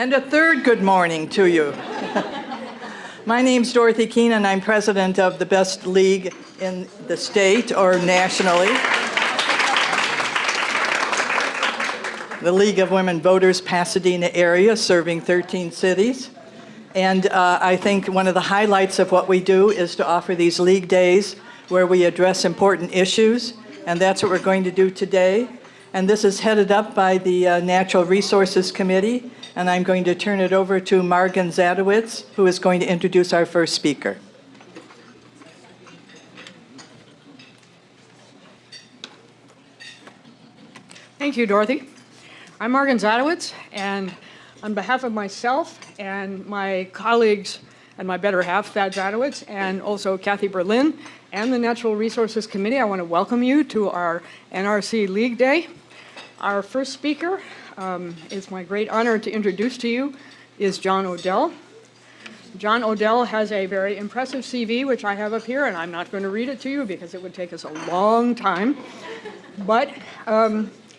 And a third good morning to you. My name's Dorothy Keene, and I'm president of the best league in the state or nationally, the League of Women Voters, Pasadena area, serving 13 cities. And I think one of the highlights of what we do is to offer these league days where we address important issues, and that's what we're going to do today. And this is headed up by the Natural Resources Committee, and I'm going to turn it over to Margan Zadowitz, who is going to introduce our first speaker. Thank you, Dorothy. I'm Margan Zadowitz, and on behalf of myself and my colleagues and my better half, Thad Zadowitz, and also Kathy Berlin, and the Natural Resources Committee, I want to welcome you to our NRC League Day. Our first speaker, it's my great honor to introduce to you, is John Odell. John Odell has a very impressive CV, which I have up here, and I'm not going to read it to you because it would take us a long time. But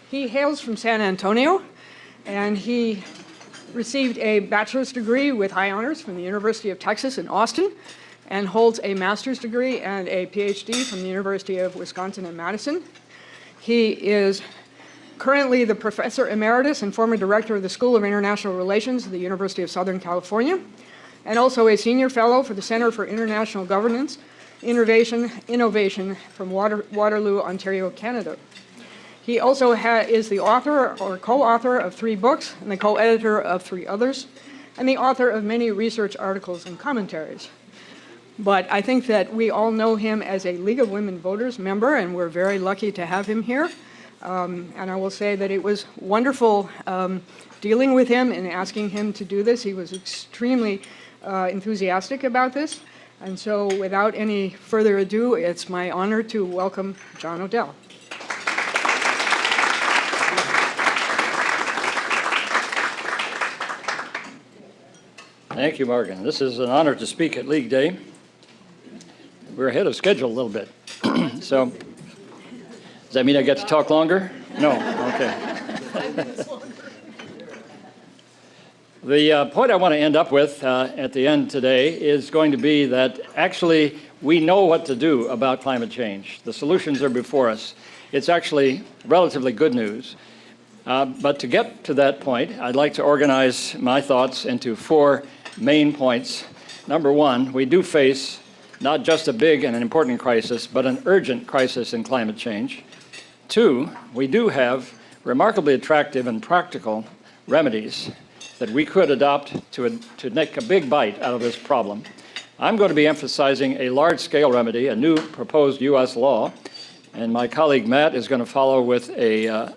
he hails from San Antonio, and he received a bachelor's degree with high honors from the University of Texas in Austin, and holds a master's degree and a PhD from the University of Wisconsin in Madison. He is currently the Professor Emeritus and former Director of the School of International Relations at the University of Southern California, and also a Senior Fellow for the Center for International Governance, Innovation from Waterloo, Ontario, Canada. He also is the author or co-author of 3 books and the co-editor of 3 others, and the author of many research articles and commentaries. But I think that we all know him as a League of Women Voters member, and we're very lucky to have him here. And I will say that it was wonderful dealing with him and asking him to do this. He was extremely enthusiastic about this. And so without any further ado, it's my honor to welcome John Odell. Thank you, Morgan. This is an honor to speak at League Day. We're ahead of schedule a little bit. So, does that mean I get to talk longer? No, okay. The point I want to end up with at the end today is going to be that actually we know what to do about climate change. The solutions are before us. It's actually relatively good news. But to get to that point, I'd like to organize my thoughts into 4 main points. Number 1, we do face not just a big and an important crisis, but an urgent crisis in climate change. 2, we do have remarkably attractive and practical remedies that we could adopt to make a big bite out of this problem. I'm going to be emphasizing a large-scale remedy, a new proposed U.S. law, and my colleague Matt is going to follow with a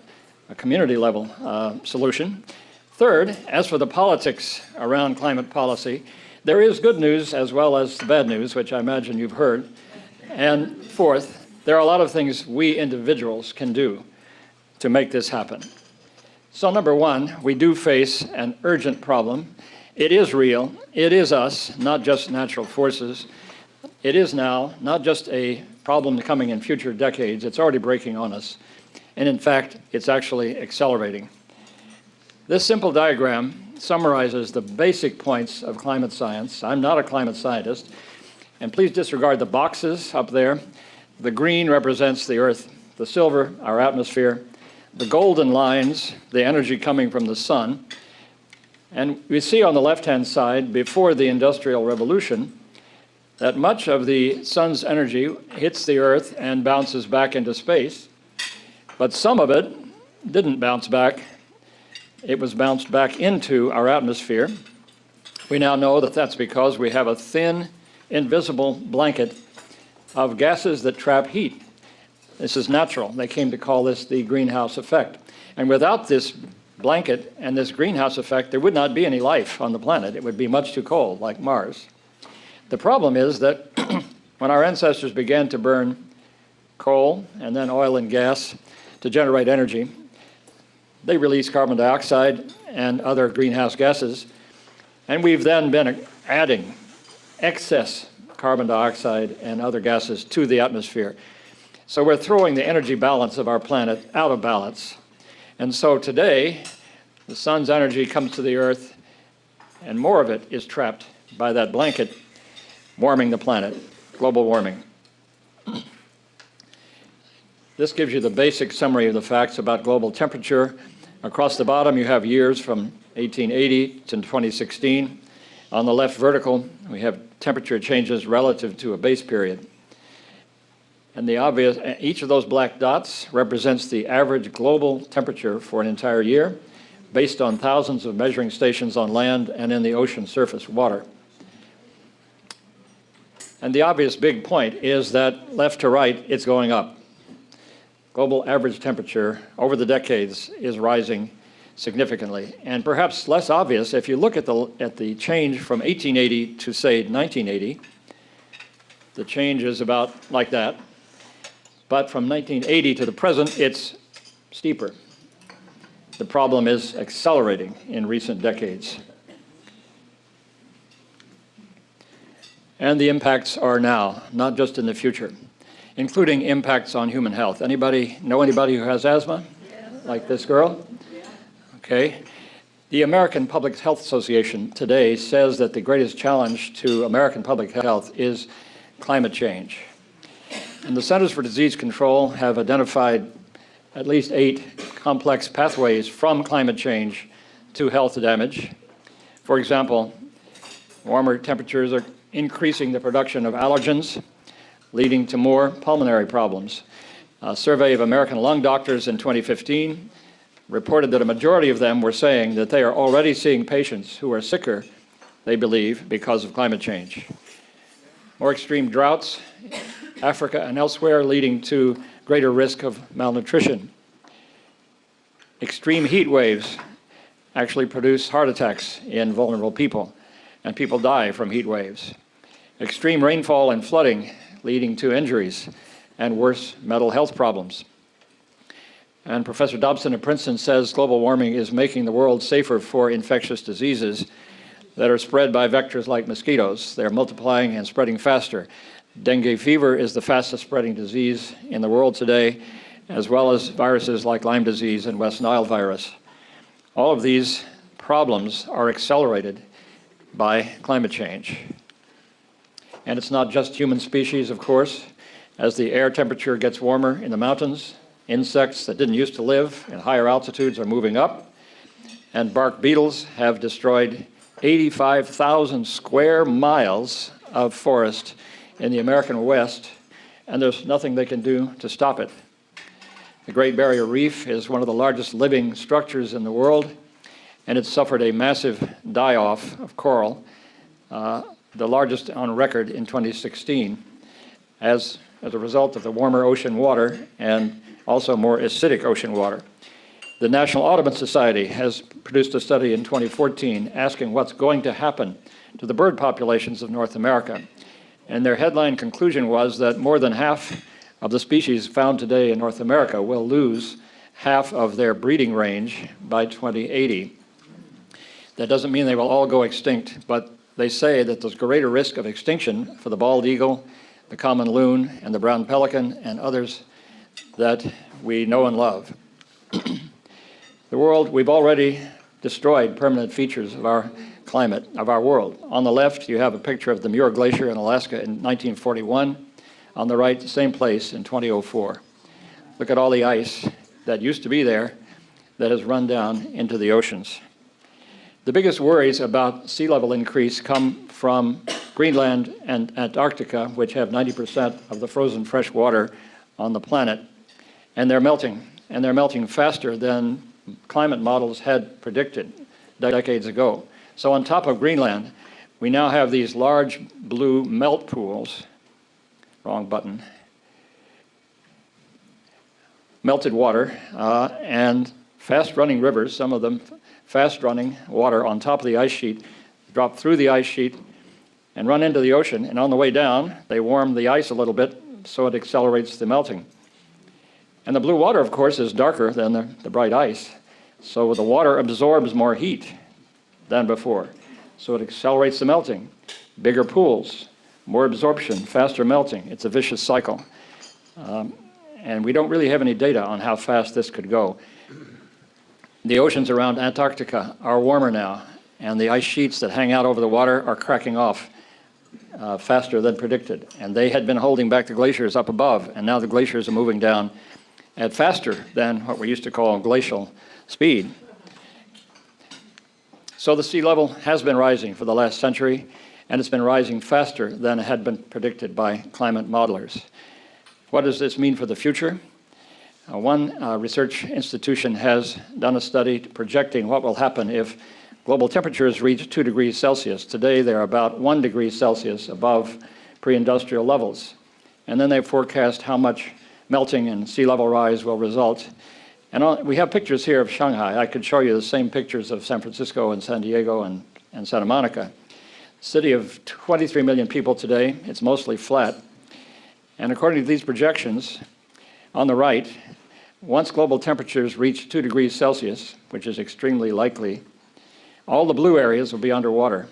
community-level solution. Third, as for the politics around climate policy, there is good news as well as bad news, which I imagine you've heard. And fourth, there are a lot of things we individuals can do to make this happen. So number 1, we do face an urgent problem. It is real. It is us, not just natural forces. It is now not just a problem coming in future decades. It's already breaking on us. And in fact, it's actually accelerating. This simple diagram summarizes the basic points of climate science. I'm not a climate scientist, and please disregard the boxes up there. The green represents the Earth, the silver, our atmosphere, the golden lines, the energy coming from the sun. And we see on the left-hand side, before the Industrial Revolution, that much of the sun's energy hits the Earth and bounces back into space. But some of it didn't bounce back. It was bounced back into our atmosphere. We now know that that's because we have a thin, invisible blanket of gases that trap heat. This is natural. They came to call this the greenhouse effect. And without this blanket and this greenhouse effect, there would not be any life on the planet. It would be much too cold, like Mars. The problem is that when our ancestors began to burn coal and then oil and gas to generate energy, they release carbon dioxide and other greenhouse gases, and we've then been adding excess carbon dioxide and other gases to the atmosphere. So we're throwing the energy balance of our planet out of balance. And so today, the sun's energy comes to the Earth and more of it is trapped by that blanket warming the planet, global warming. This gives you the basic summary of the facts about global temperature. Across the bottom, you have years from 1880 to 2016. On the left vertical, we have temperature changes relative to a base period. And each of those black dots represents the average global temperature for an entire year, based on thousands of measuring stations on land and in the ocean surface water. And the obvious big point is that left to right, it's going up. Global average temperature over the decades is rising significantly. And perhaps less obvious, if you look at the change from 1880 to, say, 1980, the change is about like that. But from 1980 to the present, it's steeper. The problem is accelerating in recent decades. And the impacts are now, not just in the future, including impacts on human health. Know anybody who has asthma? Yeah. Like this girl? Yeah. Okay. The American Public Health Association today says that the greatest challenge to American public health is climate change. And the Centers for Disease Control have identified at least 8 complex pathways from climate change to health damage. For example, warmer temperatures are increasing the production of allergens, leading to more pulmonary problems. A survey of American lung doctors in 2015 reported that a majority of them were saying that they are already seeing patients who are sicker, they believe, because of climate change. More extreme droughts, Africa and elsewhere, leading to greater risk of malnutrition. Extreme heat waves actually produce heart attacks in vulnerable people, and people die from heat waves. Extreme rainfall and flooding leading to injuries and worse mental health problems. And Professor Dobson at Princeton says global warming is making the world safer for infectious diseases that are spread by vectors like mosquitoes. They're multiplying and spreading faster. Dengue fever is the fastest spreading disease in the world today, as well as viruses like Lyme disease and West Nile virus. All of these problems are accelerated by climate change. And it's not just human species, of course. As the air temperature gets warmer in the mountains, insects that didn't used to live in higher altitudes are moving up, and bark beetles have destroyed 85,000 square miles of forest in the American West, and there's nothing they can do to stop it. The Great Barrier Reef is one of the largest living structures in the world, and it suffered a massive die-off of coral, the largest on record in 2016, as a result of the warmer ocean water and also more acidic ocean water. The National Audubon Society has produced a study in 2014 asking what's going to happen to the bird populations of North America. And their headline conclusion was that more than half of the species found today in North America will lose half of their breeding range by 2080. That doesn't mean they will all go extinct, but they say that there's greater risk of extinction for the bald eagle, the common loon, and the brown pelican, and others that we know and love. The world, we've already destroyed permanent features of our climate, of our world. On the left, you have a picture of the Muir Glacier in Alaska in 1941. On the right, the same place in 2004. Look at all the ice that used to be there that has run down into the oceans. The biggest worries about sea level increase come from Greenland and Antarctica, which have 90% of the frozen fresh water on the planet, and they're melting faster than climate models had predicted decades ago. So on top of Greenland, we now have these large blue melt pools, wrong button, melted water, and fast-running rivers, some of them fast-running water on top of the ice sheet, drop through the ice sheet and run into the ocean, and on the way down, they warm the ice a little bit so it accelerates the melting. And the blue water, of course, is darker than the bright ice, so the water absorbs more heat than before, so it accelerates the melting. Bigger pools, more absorption, faster melting. It's a vicious cycle. And we don't really have any data on how fast this could go. The oceans around Antarctica are warmer now, and the ice sheets that hang out over the water are cracking off faster than predicted. And they had been holding back the glaciers up above, and now the glaciers are moving down at faster than what we used to call glacial speed. So the sea level has been rising for the last century, and it's been rising faster than had been predicted by climate modelers. What does this mean for the future? One research institution has done a study projecting what will happen if global temperatures reach 2 degrees Celsius. Today, they're about 1 degree Celsius above pre-industrial levels. And then they forecast how much melting and sea level rise will result. And we have pictures here of Shanghai. I could show you the same pictures of San Francisco and San Diego and Santa Monica. City of 23 million people today. It's mostly flat. And according to these projections, on the right, once global temperatures reach 2 degrees Celsius, which is extremely likely, all the blue areas will be underwater.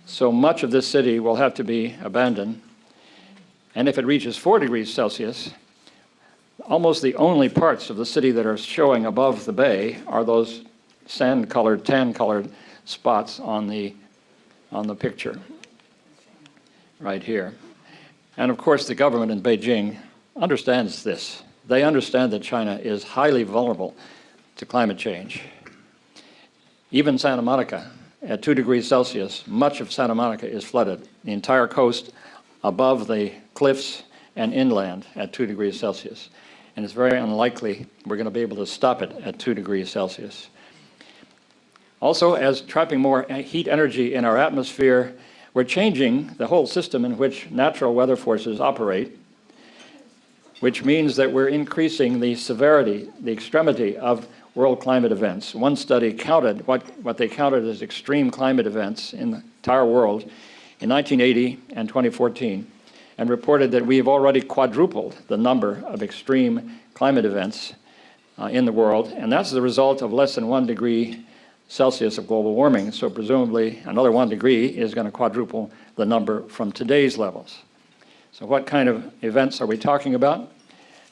So much of this city will have to be abandoned. And if it reaches 4 degrees Celsius, almost the only parts of the city that are showing above the bay are those sand-colored, tan-colored spots on the picture right here. And of course, the government in Beijing understands this. They understand that China is highly vulnerable to climate change. Even Santa Monica, at 2 degrees Celsius, much of Santa Monica is flooded. The entire coast above the cliffs and inland at 2 degrees Celsius. And it's very unlikely we're going to be able to stop it at 2 degrees Celsius. Also, as trapping more heat energy in our atmosphere, we're changing the whole system in which natural weather forces operate, which means that we're increasing the severity, the extremity of world climate events. One study counted what they counted as extreme climate events in the entire world in 1980 and 2014, and reported that we have already quadrupled the number of extreme climate events in the world, and that's the result of less than 1 degree Celsius of global warming. So presumably another 1 degree is going to quadruple the number from today's levels. So what kind of events are we talking about?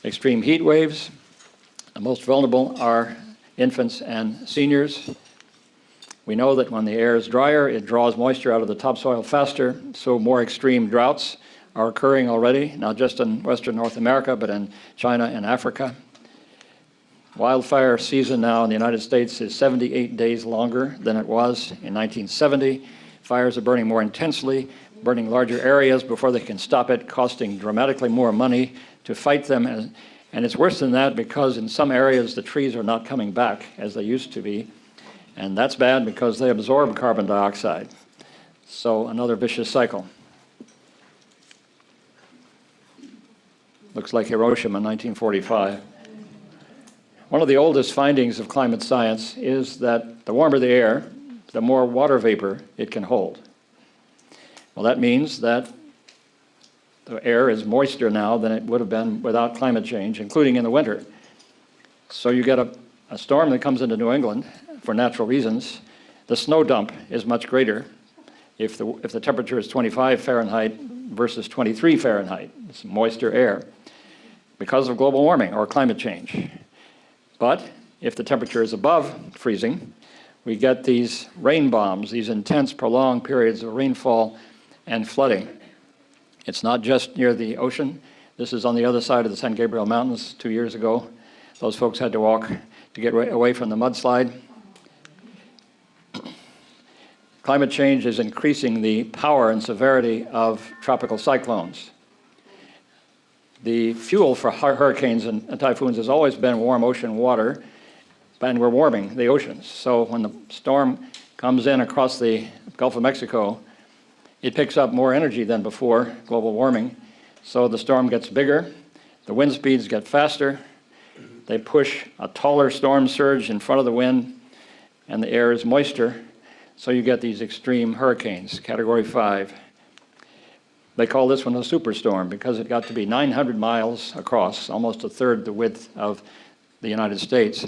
Extreme heat waves. The most vulnerable are infants and seniors. We know that when the air is drier, it draws moisture out of the topsoil faster, so more extreme droughts are occurring already, not just in Western North America, but in China and Africa. Wildfire season now in the United States is 78 days longer than it was in 1970. Fires are burning more intensely, burning larger areas before they can stop it, costing dramatically more money to fight them. And it's worse than that because in some areas the trees are not coming back as they used to be. And that's bad because they absorb carbon dioxide. So another vicious cycle. Looks like Hiroshima in 1945. One of the oldest findings of climate science is that the warmer the air, the more water vapor it can hold. Well, that means that the air is moister now than it would have been without climate change, including in the winter. So you get a storm that comes into New England for natural reasons. The snow dump is much greater if the temperature is 25 Fahrenheit versus 23 Fahrenheit. It's moister air because of global warming or climate change. But if the temperature is above freezing, we get these rain bombs, these intense, prolonged periods of rainfall and flooding. It's not just near the ocean. This is on the other side of the San Gabriel Mountains 2 years ago. Those folks had to walk to get away from the mudslide. Climate change is increasing the power and severity of tropical cyclones. The fuel for hurricanes and typhoons has always been warm ocean water, and we're warming the oceans. So when the storm comes in across the Gulf of Mexico, it picks up more energy than before, global warming. So the storm gets bigger, the wind speeds get faster, they push a taller storm surge in front of the wind, and the air is moister. So you get these extreme hurricanes, Category 5. They call this one a superstorm because it got to be 900 miles across, almost a third the width of the United States.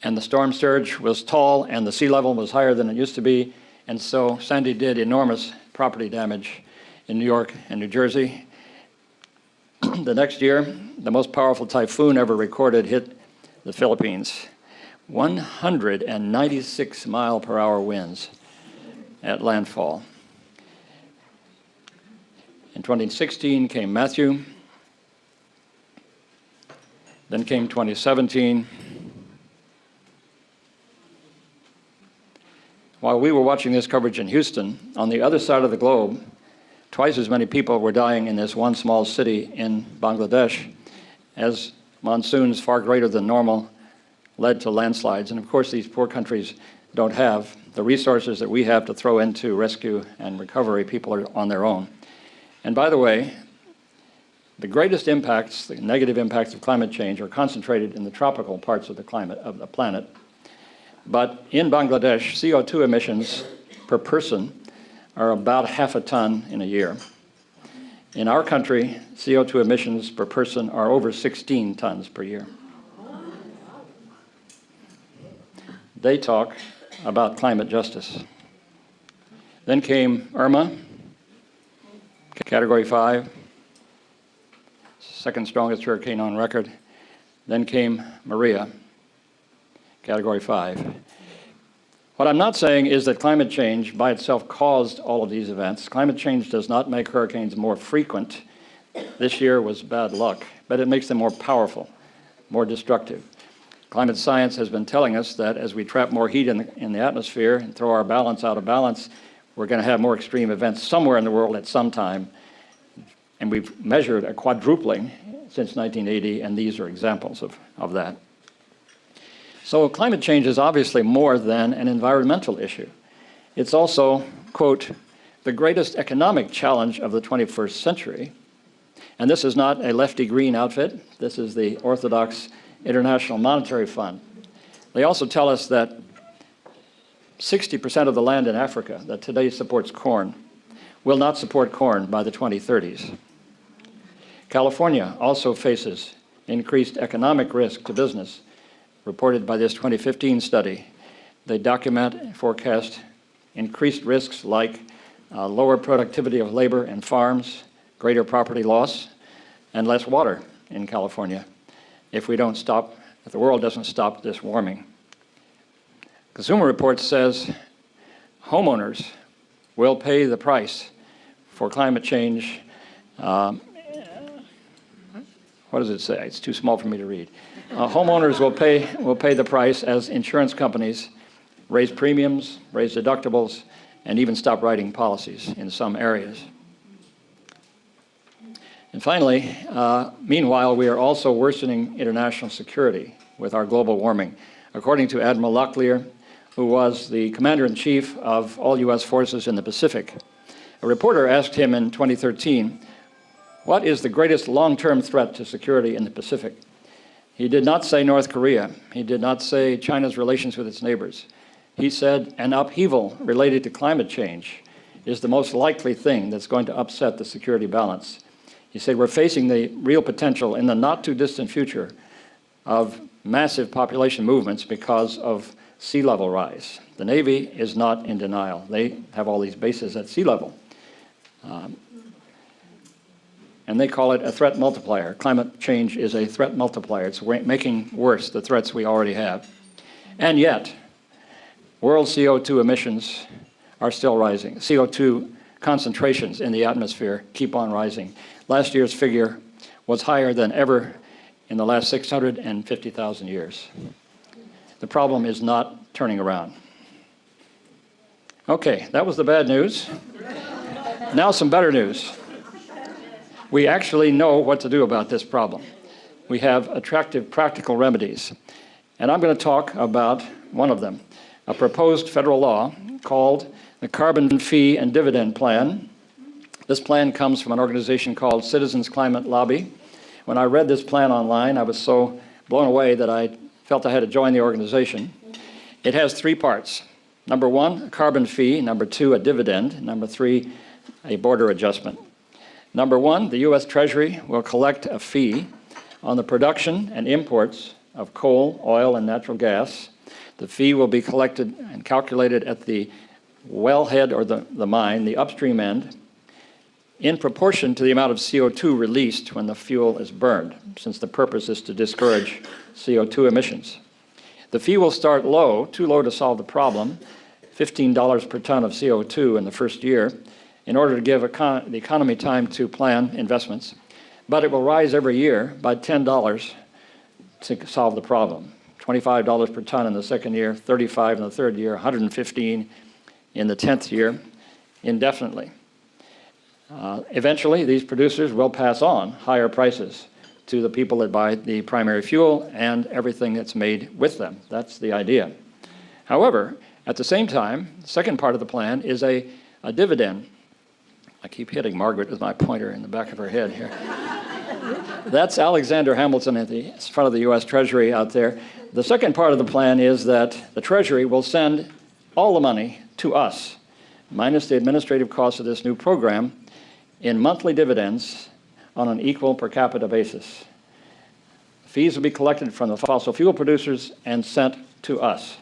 And the storm surge was tall and the sea level was higher than it used to be. And so Sandy did enormous property damage in New York and New Jersey. The next year, the most powerful typhoon ever recorded hit the Philippines 196 mile per hour winds at landfall. In 2016 came Matthew, then came 2017. While we were watching this coverage in Houston, on the other side of the globe, twice as many people were dying in this one small city in Bangladesh as monsoons far greater than normal led to landslides. And of course, these poor countries don't have the resources that we have to throw into rescue and recovery. People are on their own. And by the way, the greatest impacts, the negative impacts of climate change are concentrated in the tropical parts of the climate of the planet. But in Bangladesh, CO2 emissions per person are about half a ton in a year. In our country, CO2 emissions per person are over 16 tons per year. They talk about climate justice. Then came Irma, Category 5, second strongest hurricane on record. Then came Maria, Category 5. What I'm not saying is that climate change by itself caused all of these events. Climate change does not make hurricanes more frequent. This year was bad luck, but it makes them more powerful, more destructive. Climate science has been telling us that as we trap more heat in the atmosphere and throw our balance out of balance, we're going to have more extreme events somewhere in the world at some time. And we've measured a quadrupling since 1980, and these are examples of that. So climate change is obviously more than an environmental issue. It's also, quote, the greatest economic challenge of the 21st century. And this is not a lefty green outfit. This is the Orthodox International Monetary Fund. They also tell us that 60% of the land in Africa that today supports corn will not support corn by the 2030s. California also faces increased economic risk to business, reported by this 2015 study. They document and forecast increased risks like lower productivity of labor and farms, greater property loss, and less water in California if we don't stop, if the world doesn't stop this warming. Consumer Reports says homeowners will pay the price for climate change. What does it say? It's too small for me to read. Homeowners will pay the price as insurance companies raise premiums, raise deductibles, and even stop writing policies in some areas. And finally, meanwhile, we are also worsening international security with our global warming. According to Admiral Locklear, who was the commander-in-chief of all U.S. forces in the Pacific, a reporter asked him in 2013, what is the greatest long-term threat to security in the Pacific? He did not say North Korea. He did not say China's relations with its neighbors. He said an upheaval related to climate change is the most likely thing that's going to upset the security balance. He said we're facing the real potential in the not-too-distant future of massive population movements because of sea level rise. The Navy is not in denial. They have all these bases at sea level. And they call it a threat multiplier. Climate change is a threat multiplier. It's making worse the threats we already have. And yet, world CO2 emissions are still rising. CO2 concentrations in the atmosphere keep on rising. Last year's figure was higher than ever in the last 650,000 years. The problem is not turning around. Okay, that was the bad news. Now some better news. We actually know what to do about this problem. We have attractive practical remedies. And I'm going to talk about one of them, a proposed federal law called the Carbon Fee and Dividend Plan. This plan comes from an organization called Citizens Climate Lobby. When I read this plan online, I was so blown away that I felt I had to join the organization. It has three parts. Number one, a carbon fee. Number two, a dividend. Number three, a border adjustment. Number one, the U.S. Treasury will collect a fee on the production and imports of coal, oil, and natural gas. The fee will be collected and calculated at the wellhead or the mine, the upstream end, in proportion to the amount of CO2 released when the fuel is burned, since the purpose is to discourage CO2 emissions. The fee will start low, too low to solve the problem, $15 per ton of CO2 in the first year, in order to give the economy time to plan investments. But it will rise every year by $10 to solve the problem. $25 per ton in the second year, $35 in the third year, $115 in the 10th year, indefinitely. Eventually, these producers will pass on higher prices to the people that buy the primary fuel and everything that's made with them. That's the idea. However, at the same time, the second part of the plan is a dividend. I keep hitting Margaret with my pointer in the back of her head here. That's Alexander Hamilton at the front of the U.S. Treasury out there. The second part of the plan is that the Treasury will send all the money to us, minus the administrative costs of this new program, in monthly dividends on an equal per capita basis. Fees will be collected from the fossil fuel producers and sent to us,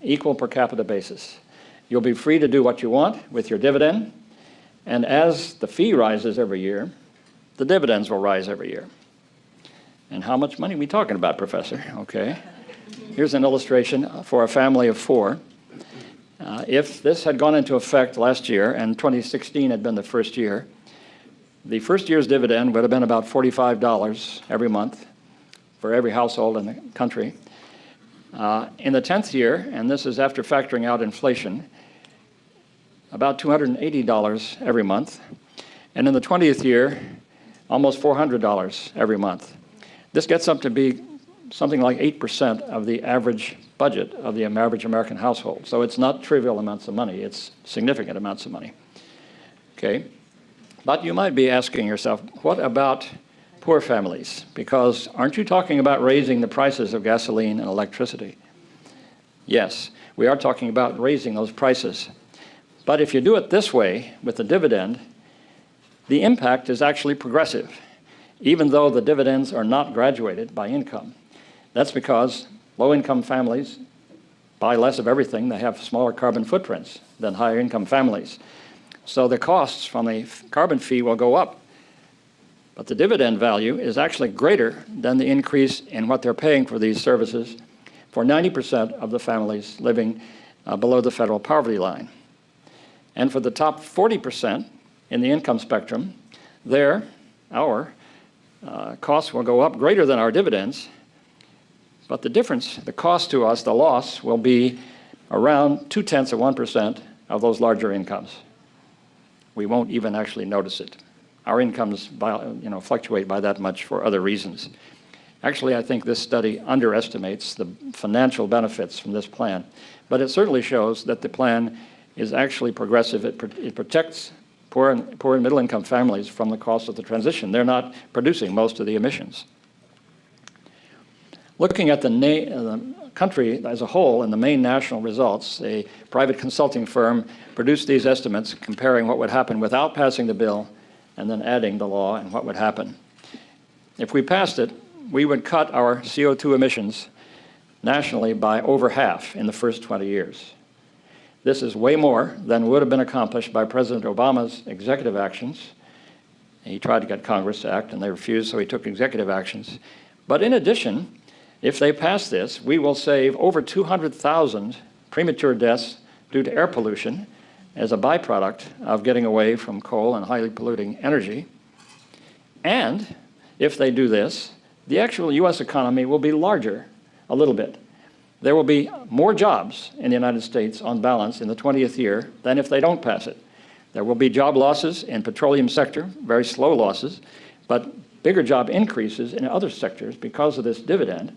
equal per capita basis. You'll be free to do what you want with your dividend, and as the fee rises every year, the dividends will rise every year. And how much money are we talking about, Professor? Okay. Here's an illustration for a family of four. If this had gone into effect last year, and 2016 had been the first year, the first year's dividend would have been about $45 every month for every household in the country. In the 10th year, and this is after factoring out inflation, about $280 every month. And in the 20th year, almost $400 every month. This gets up to be something like 8% of the average budget of the average American household. So it's not trivial amounts of money, it's significant amounts of money. Okay, but you might be asking yourself, what about poor families? Because aren't you talking about raising the prices of gasoline and electricity? Yes, we are talking about raising those prices. But if you do it this way, with the dividend, the impact is actually progressive, even though the dividends are not graduated by income. That's because low-income families buy less of everything. They have smaller carbon footprints than higher-income families. So the costs from the carbon fee will go up. But the dividend value is actually greater than the increase in what they're paying for these services for 90% of the families living below the federal poverty line. And for the top 40% in the income spectrum, our costs will go up greater than our dividends, but the difference, the cost to us, the loss, will be around 0.2% of those larger incomes. We won't even actually notice it. Our incomes fluctuate by that much for other reasons. Actually, I think this study underestimates the financial benefits from this plan, but it certainly shows that the plan is actually progressive. It protects poor and middle-income families from the cost of the transition. They're not producing most of the emissions. Looking at the country as a whole and the main national results, a private consulting firm produced these estimates comparing what would happen without passing the bill and then adding the law and what would happen. If we passed it, we would cut our CO2 emissions nationally by over half in the first 20 years. This is way more than would have been accomplished by President Obama's executive actions. He tried to get Congress to act, and they refused, so he took executive actions. But in addition, if they pass this, we will save over 200,000 premature deaths due to air pollution as a byproduct of getting away from coal and highly polluting energy. And if they do this, the actual U.S. economy will be larger a little bit. There will be more jobs in the United States on balance in the 20th year than if they don't pass it. There will be job losses in petroleum sector, very slow losses, but bigger job increases in other sectors because of this dividend.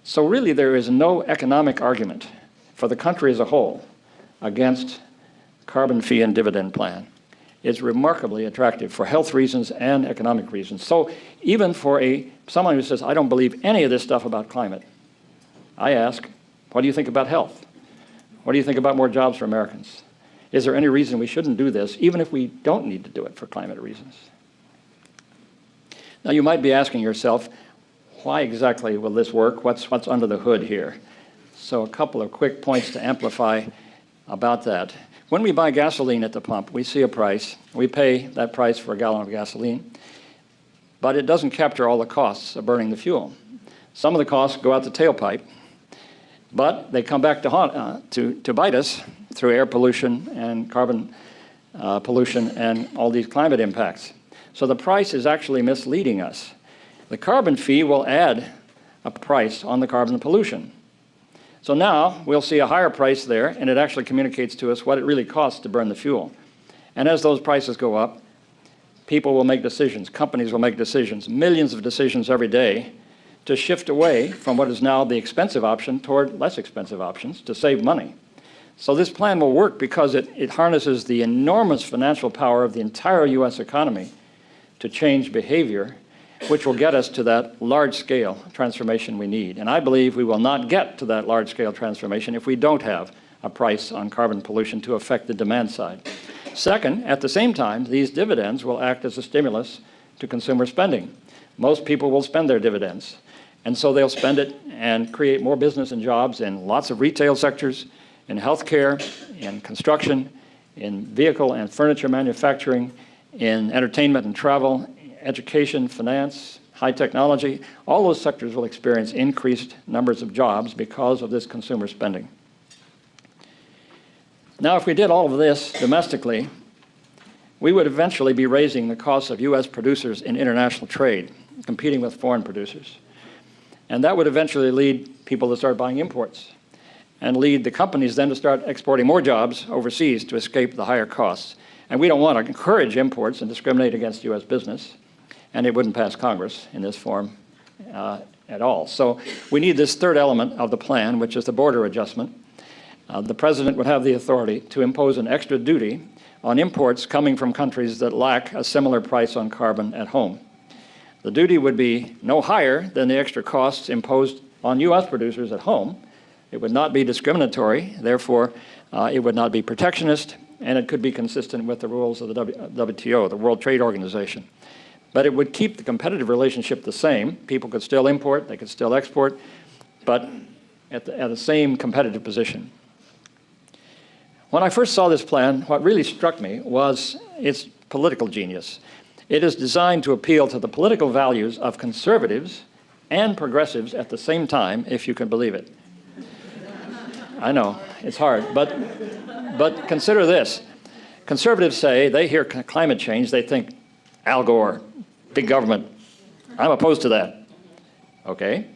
So really there is no economic argument for the country as a whole against carbon fee and dividend plan. It's remarkably attractive for health reasons and economic reasons. So even for someone who says, I don't believe any of this stuff about climate, I ask, what do you think about health? What do you think about more jobs for Americans? Is there any reason we shouldn't do this, even if we don't need to do it for climate reasons? Now, you might be asking yourself, why exactly will this work? What's under the hood here? So a couple of quick points to amplify about that. When we buy gasoline at the pump, we see a price. We pay that price for a gallon of gasoline, but it doesn't capture all the costs of burning the fuel. Some of the costs go out the tailpipe, But they come back to bite us through air pollution and carbon pollution and all these climate impacts. So the price is actually misleading us. The carbon fee will add a price on the carbon pollution. So now we'll see a higher price there, and it actually communicates to us what it really costs to burn the fuel. And as those prices go up, people will make decisions, companies will make decisions, millions of decisions every day to shift away from what is now the expensive option toward less expensive options to save money. So this plan will work because it harnesses the enormous financial power of the entire U.S. economy to change behavior, which will get us to that large-scale transformation we need. And I believe we will not get to that large-scale transformation if we don't have a price on carbon pollution to affect the demand side. Second, at the same time, these dividends will act as a stimulus to consumer spending. Most people will spend their dividends, and so they'll spend it and create more business and jobs in lots of retail sectors, in healthcare, in construction, in vehicle and furniture manufacturing, in entertainment and travel, education, finance, high technology. All those sectors will experience increased numbers of jobs because of this consumer spending. Now, if we did all of this domestically, we would eventually be raising the costs of U.S. producers in international trade, competing with foreign producers. And that would eventually lead people to start buying imports and lead the companies then to start exporting more jobs overseas to escape the higher costs. And we don't want to encourage imports and discriminate against U.S. business, and it wouldn't pass Congress in this form at all. So we need this third element of the plan, which is the border adjustment. The president would have the authority to impose an extra duty on imports coming from countries that lack a similar price on carbon at home. The duty would be no higher than the extra costs imposed on U.S. producers at home. It would not be discriminatory, therefore it would not be protectionist, and it could be consistent with the rules of the WTO, the World Trade Organization. But it would keep the competitive relationship the same. People could still import, they could still export, but at the same competitive position. When I first saw this plan, what really struck me was its political genius. It is designed to appeal to the political values of conservatives and progressives at the same time, if you can believe it. I know, it's hard, but consider this. Conservatives say, they hear climate change, they think Al Gore, big government. I'm opposed to that. Okay,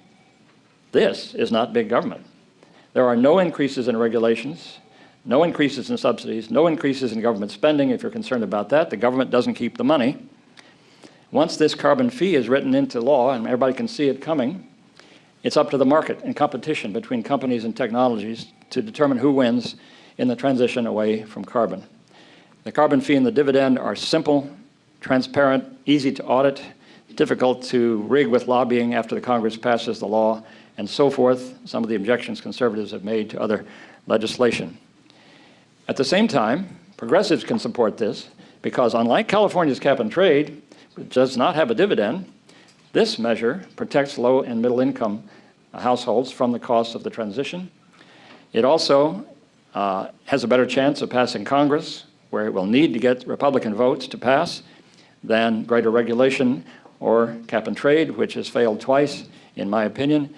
this is not big government. There are no increases in regulations, no increases in subsidies, no increases in government spending. If you're concerned about that, the government doesn't keep the money. Once this carbon fee is written into law and everybody can see it coming, it's up to the market and competition between companies and technologies to determine who wins in the transition away from carbon. The carbon fee and the dividend are simple, transparent, easy to audit, difficult to rig with lobbying after the Congress passes the law, and so forth, some of the objections conservatives have made to other legislation. At the same time, progressives can support this because unlike California's cap and trade, which does not have a dividend, this measure protects low and middle income households from the cost of the transition. It also has a better chance of passing Congress, where it will need to get Republican votes to pass, than greater regulation or cap and trade, which has failed twice, in my opinion.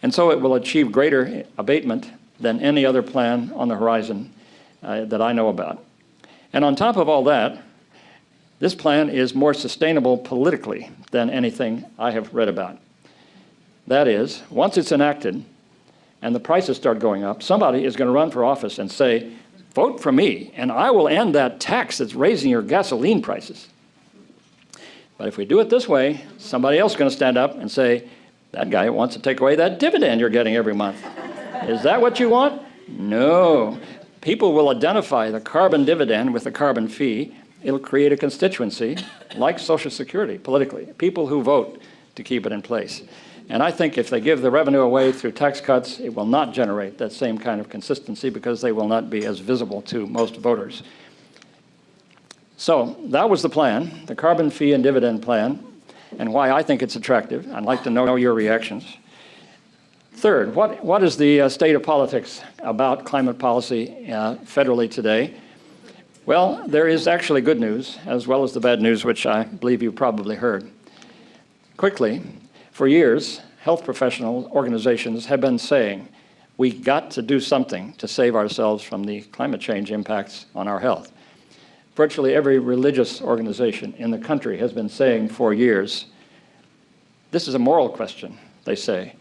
And so it will achieve greater abatement than any other plan on the horizon that I know about. And on top of all that, this plan is more sustainable politically than anything I have read about. That is, once it's enacted and the prices start going up, somebody is going to run for office and say, vote for me, and I will end that tax that's raising your gasoline prices. But if we do it this way, somebody else is going to stand up and say, that guy wants to take away that dividend you're getting every month. Is that what you want? No. People will identify the carbon dividend with the carbon fee. It'll create a constituency like Social Security politically, people who vote to keep it in place. And I think if they give the revenue away through tax cuts, it will not generate that same kind of consistency because they will not be as visible to most voters. So that was the plan, the carbon fee and dividend plan, and why I think it's attractive. I'd like to know your reactions. Third, what is the state of politics about climate policy federally today? Well, there is actually good news, as well as the bad news, which I believe you probably heard. Quickly, for years, health professional organizations have been saying, We got to do something to save ourselves from the climate change impacts on our health. Virtually every religious organization in the country has been saying for years, this is a moral question, they say.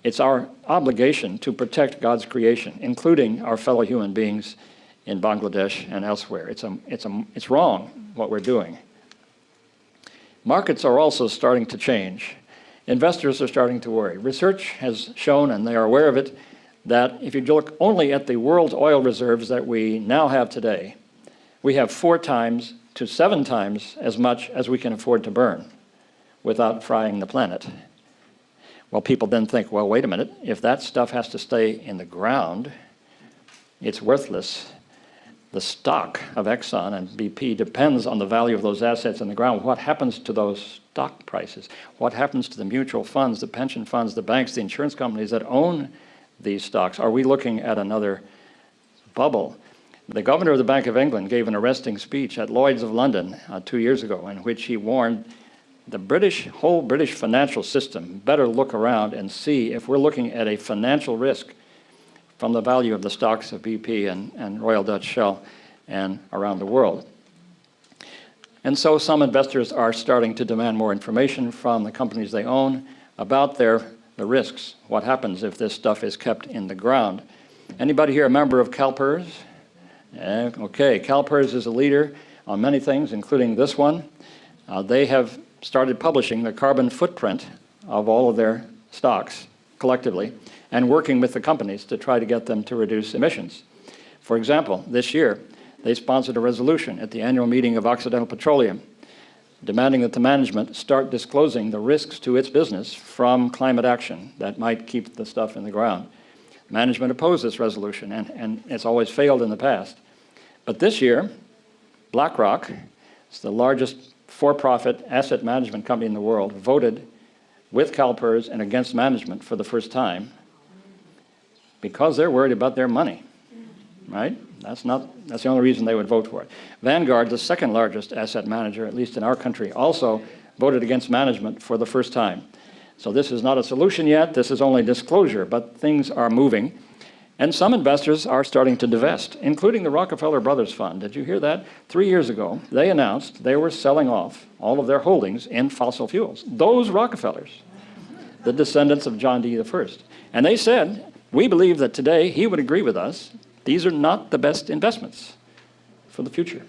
It's our obligation to protect God's creation, including our fellow human beings in Bangladesh and elsewhere. It's wrong what we're doing. Markets are also starting to change. Investors are starting to worry. Research has shown, and they are aware of it, that if you look only at the world oil reserves that we now have today, we have 4 times to 7 times as much as we can afford to burn without frying the planet. Well, people then think, well, wait a minute, if that stuff has to stay in the ground, it's worthless. The stock of Exxon and BP depends on the value of those assets in the ground. What happens to those stock prices? What happens to the mutual funds, the pension funds, the banks, the insurance companies that own these stocks? Are we looking at another bubble? The governor of the Bank of England gave an arresting speech at Lloyd's of London 2 years ago in which he warned the whole British financial system better look around and see if we're looking at a financial risk from the value of the stocks of BP and Royal Dutch Shell and around the world. And so some investors are starting to demand more information from the companies they own about the risks. What happens if this stuff is kept in the ground? Anybody here a member of CalPERS? Okay, CalPERS is a leader on many things, including this one. They have started publishing the carbon footprint of all of their stocks collectively and working with the companies to try to get them to reduce emissions. For example, this year, they sponsored a resolution at the annual meeting of Occidental Petroleum demanding that the management start disclosing the risks to its business from climate action that might keep the stuff in the ground. Management opposed this resolution, and it's always failed in the past. But this year, BlackRock, it's the largest for-profit asset management company in the world, voted with CalPERS and against management for the first time because they're worried about their money, right? That's the only reason they would vote for it. Vanguard, the second largest asset manager, at least in our country, also voted against management for the first time. So this is not a solution yet, this is only disclosure, but things are moving. And some investors are starting to divest, including the Rockefeller Brothers Fund. Did you hear that? 3 years ago, they announced they were selling off all of their holdings in fossil fuels. Those Rockefellers, the descendants of John D. I. And they said, we believe that today, he would agree with us, these are not the best investments for the future.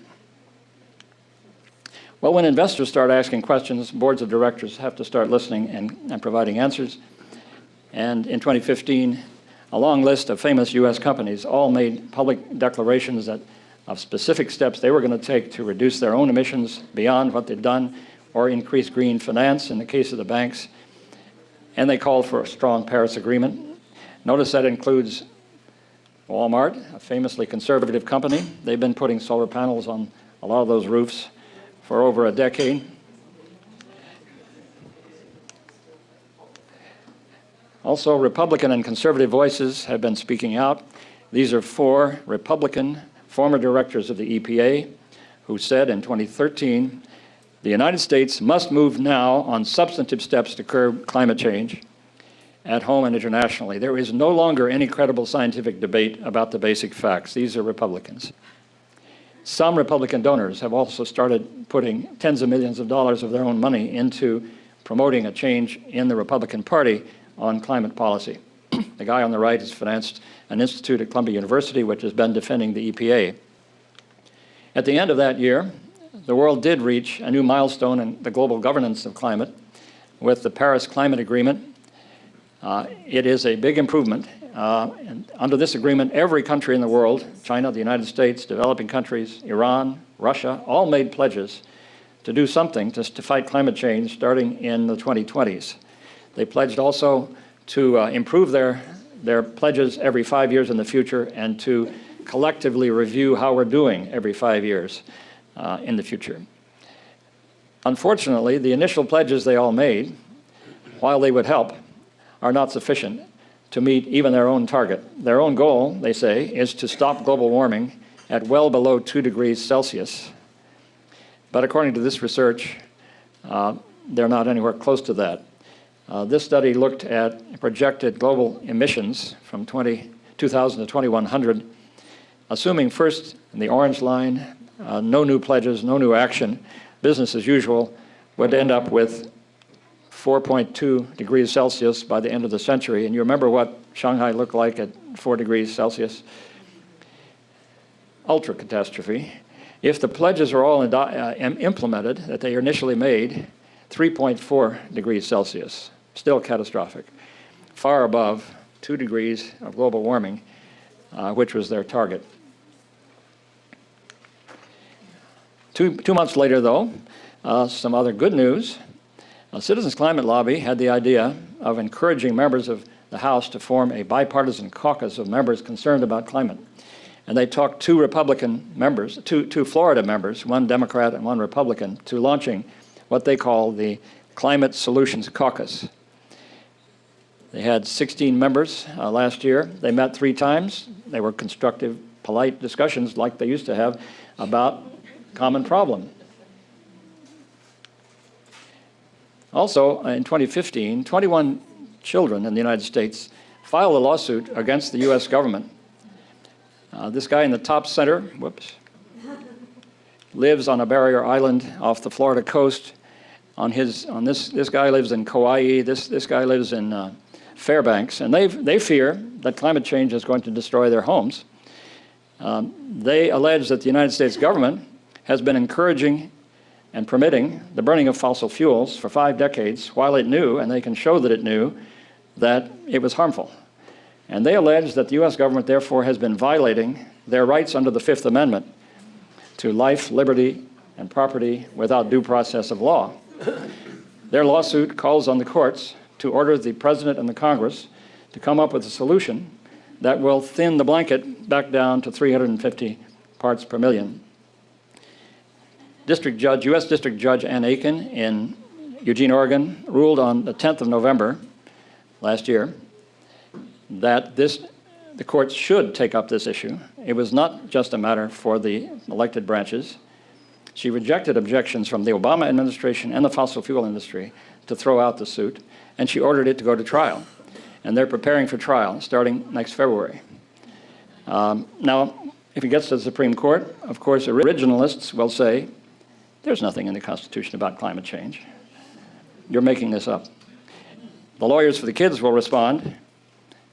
Well, when investors start asking questions, boards of directors have to start listening and providing answers. And in 2015, a long list of famous U.S. companies all made public declarations of specific steps they were going to take to reduce their own emissions beyond what they'd done or increase green finance in the case of the banks. And they called for a strong Paris Agreement. Notice that includes Walmart, a famously conservative company. They've been putting solar panels on a lot of those roofs for over a decade. Also, Republican and conservative voices have been speaking out. These are 4 Republican former directors of the EPA who said in 2013, the United States must move now on substantive steps to curb climate change at home and internationally. There is no longer any credible scientific debate about the basic facts. These are Republicans. Some Republican donors have also started putting tens of millions of dollars of their own money into promoting a change in the Republican Party on climate policy. The guy on the right has financed an institute at Columbia University which has been defending the EPA. At the end of that year, the world did reach a new milestone in the global governance of climate with the Paris Climate Agreement. It is a big improvement. And under this agreement, every country in the world, China, the United States, developing countries, Iran, Russia, all made pledges to do something to fight climate change starting in the 2020s. They pledged also to improve their pledges every 5 years in the future and to collectively review how we're doing every 5 years in the future. Unfortunately, the initial pledges they all made, while they would help, are not sufficient to meet even their own target. Their own goal, they say, is to stop global warming at well below 2 degrees Celsius. But according to this research, they're not anywhere close to that. This study looked at projected global emissions from 2000 to 2100, assuming first in the orange line, no new pledges, no new action, business as usual, would end up with 4.2 degrees Celsius by the end of the century. And you remember what Shanghai looked like at 4 degrees Celsius? Ultra catastrophe. If the pledges are all implemented that they initially made, 3.4 degrees Celsius, still catastrophic, far above 2 degrees of global warming, which was their target. Two months later, though, some other good news. Citizens Climate Lobby had the idea of encouraging members of the House to form a bipartisan caucus of members concerned about climate. And they talked two Republican members, two Florida members, one Democrat and one Republican, to launching what they call the Climate Solutions Caucus. They had 16 members last year. They met 3 times. They were constructive, polite discussions like they used to have about common problem. Also, in 2015, 21 children in the United States filed a lawsuit against the U.S. government. This guy in the top center, lives on a barrier island off the Florida coast. This guy lives in Kauai. This guy lives in Fairbanks, and they fear that climate change is going to destroy their homes. They allege that the United States government has been encouraging and permitting the burning of fossil fuels for 5 decades while it knew, and they can show that it knew, that it was harmful. And they allege that the U.S. government, therefore, has been violating their rights under the Fifth Amendment to life, liberty, and property without due process of law. Their lawsuit calls on the courts to order the President and the Congress to come up with a solution that will thin the blanket back down to 350 parts per million. U.S. District Judge Ann Aiken in Eugene, Oregon, ruled on the 10th of November last year that the courts should take up this issue. It was not just a matter for the elected branches. She rejected objections from the Obama administration and the fossil fuel industry to throw out the suit, and she ordered it to go to trial. And they're preparing for trial starting next February. Now, if it gets to the Supreme Court, of course, originalists will say, there's nothing in the Constitution about climate change. You're making this up. The lawyers for the kids will respond,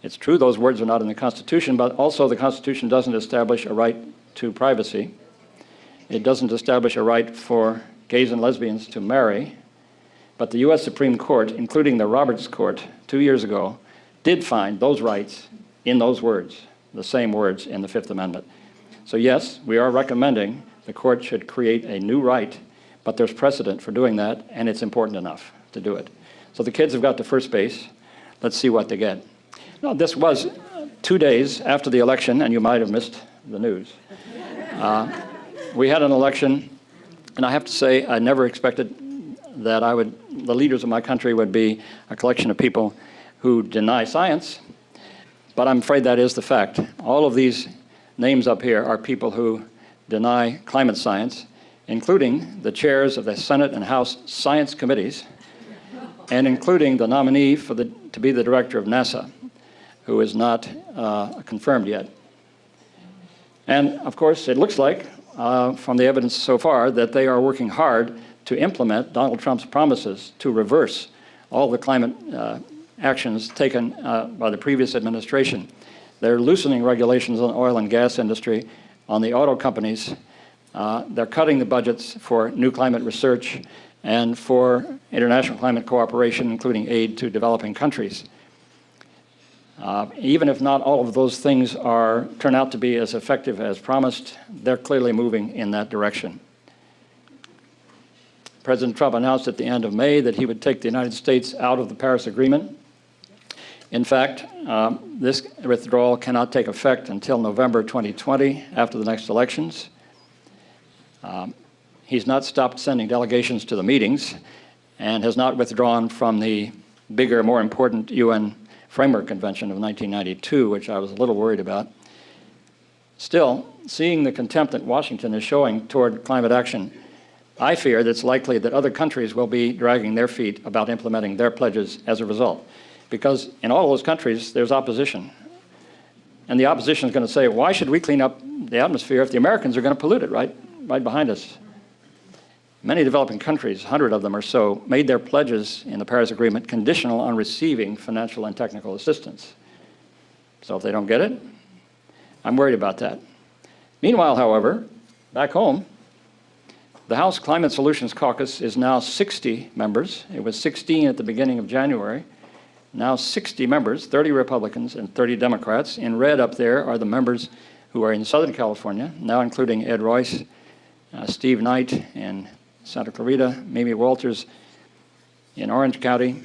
it's true those words are not in the Constitution, but also the Constitution doesn't establish a right to privacy. It doesn't establish a right for gays and lesbians to marry. But the U.S. Supreme Court, including the Roberts Court 2 years ago, did find those rights in those words, the same words in the Fifth Amendment. So yes, we are recommending the court should create a new right, but there's precedent for doing that, and it's important enough to do it. So the kids have got to first base. Let's see what they get. Now, this was 2 days after the election, and you might have missed the news. We had an election, and I have to say I never expected that the leaders of my country would be a collection of people who deny science, but I'm afraid that is the fact. All of these names up here are people who deny climate science, including the chairs of the Senate and House science committees, and including the nominee to be the director of NASA, who is not confirmed yet. And of course, it looks like, from the evidence so far, that they are working hard to implement Donald Trump's promises to reverse all the climate actions taken by the previous administration. They're loosening regulations on the oil and gas industry, on the auto companies. They're cutting the budgets for new climate research and for international climate cooperation, including aid to developing countries. Even if not all of those things turn out to be as effective as promised, they're clearly moving in that direction. President Trump announced at the end of May that he would take the United States out of the Paris Agreement. In fact, this withdrawal cannot take effect until November 2020, after the next elections. He's not stopped sending delegations to the meetings and has not withdrawn from the bigger, more important UN Framework Convention of 1992, which I was a little worried about. Still, seeing the contempt that Washington is showing toward climate action, I fear that it's likely that other countries will be dragging their feet about implementing their pledges as a result. Because in all those countries, there's opposition. And the opposition is going to say, why should we clean up the atmosphere if the Americans are going to pollute it right behind us? Many developing countries, 100 of them or so, made their pledges in the Paris Agreement conditional on receiving financial and technical assistance. So if they don't get it, I'm worried about that. Meanwhile, however, back home, the House Climate Solutions Caucus is now 60 members. It was 16 at the beginning of January. Now 60 members, 30 Republicans and 30 Democrats. In red up there are the members who are in Southern California, now including Ed Royce, Steve Knight in Santa Clarita, Mimi Walters in Orange County,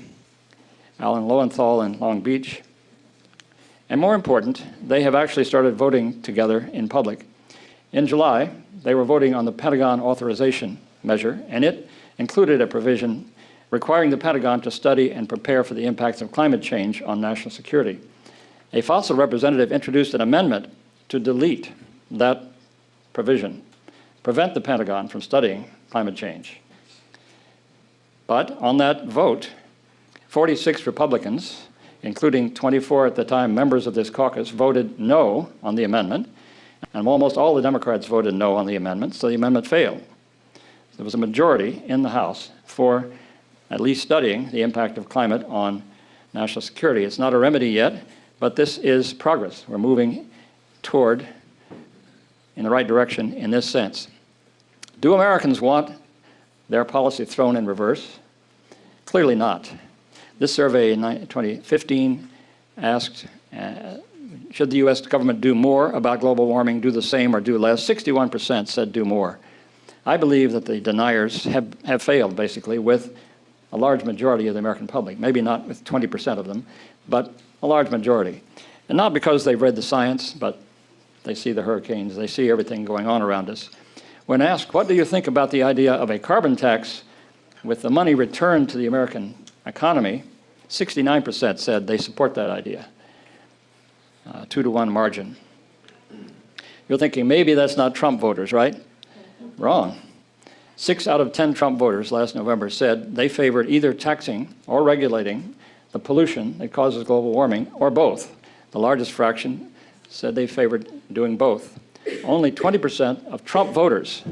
Alan Lowenthal in Long Beach. And more important, they have actually started voting together in public. In July, they were voting on the Pentagon authorization measure, and it included a provision requiring the Pentagon to study and prepare for the impacts of climate change on national security. A fossil representative introduced an amendment to delete that provision, prevent the Pentagon from studying climate change. But on that vote, 46 Republicans, including 24 at the time members of this caucus, voted no on the amendment, and almost all the Democrats voted no on the amendment, so the amendment failed. There was a majority in the House for at least studying the impact of climate on national security. It's not a remedy yet, but this is progress. We're moving toward in the right direction in this sense. Do Americans want their policy thrown in reverse? Clearly not. This survey in 2015 asked, should the U.S. government do more about global warming, do the same, or do less? 61% said do more. I believe that the deniers have failed, basically, with a large majority of the American public. Maybe not with 20% of them, but a large majority. And not because they've read the science, but they see the hurricanes, they see everything going on around us. When asked, what do you think about the idea of a carbon tax with the money returned to the American economy, 69% said they support that idea. 2-to-1 margin. You're thinking, maybe that's not Trump voters, right? Wrong. 6 out of 10 Trump voters last November said they favored either taxing or regulating the pollution that causes global warming, or both. The largest fraction said they favored doing both. Only 20% of Trump voters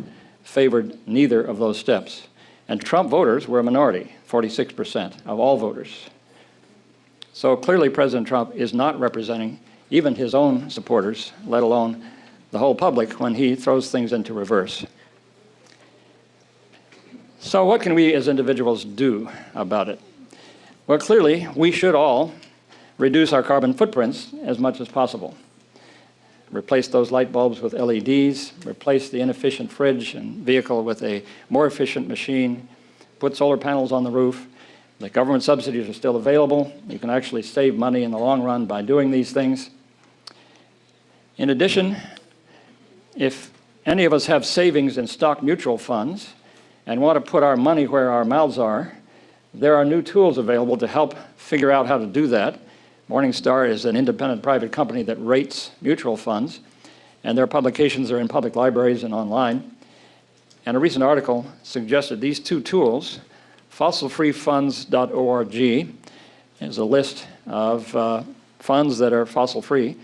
favored neither of those steps. And Trump voters were a minority, 46% of all voters. So clearly President Trump is not representing even his own supporters, let alone the whole public, when he throws things into reverse. So what can we as individuals do about it? Well, clearly, we should all reduce our carbon footprints as much as possible. Replace those light bulbs with LEDs, replace the inefficient fridge and vehicle with a more efficient machine, put solar panels on the roof. The government subsidies are still available. You can actually save money in the long run by doing these things. In addition, if any of us have savings in stock mutual funds and want to put our money where our mouths are, there are new tools available to help figure out how to do that. Morningstar is an independent private company that rates mutual funds, and their publications are in public libraries and online. And a recent article suggested these two tools. Fossilfreefunds.org is a list of funds that are fossil-free.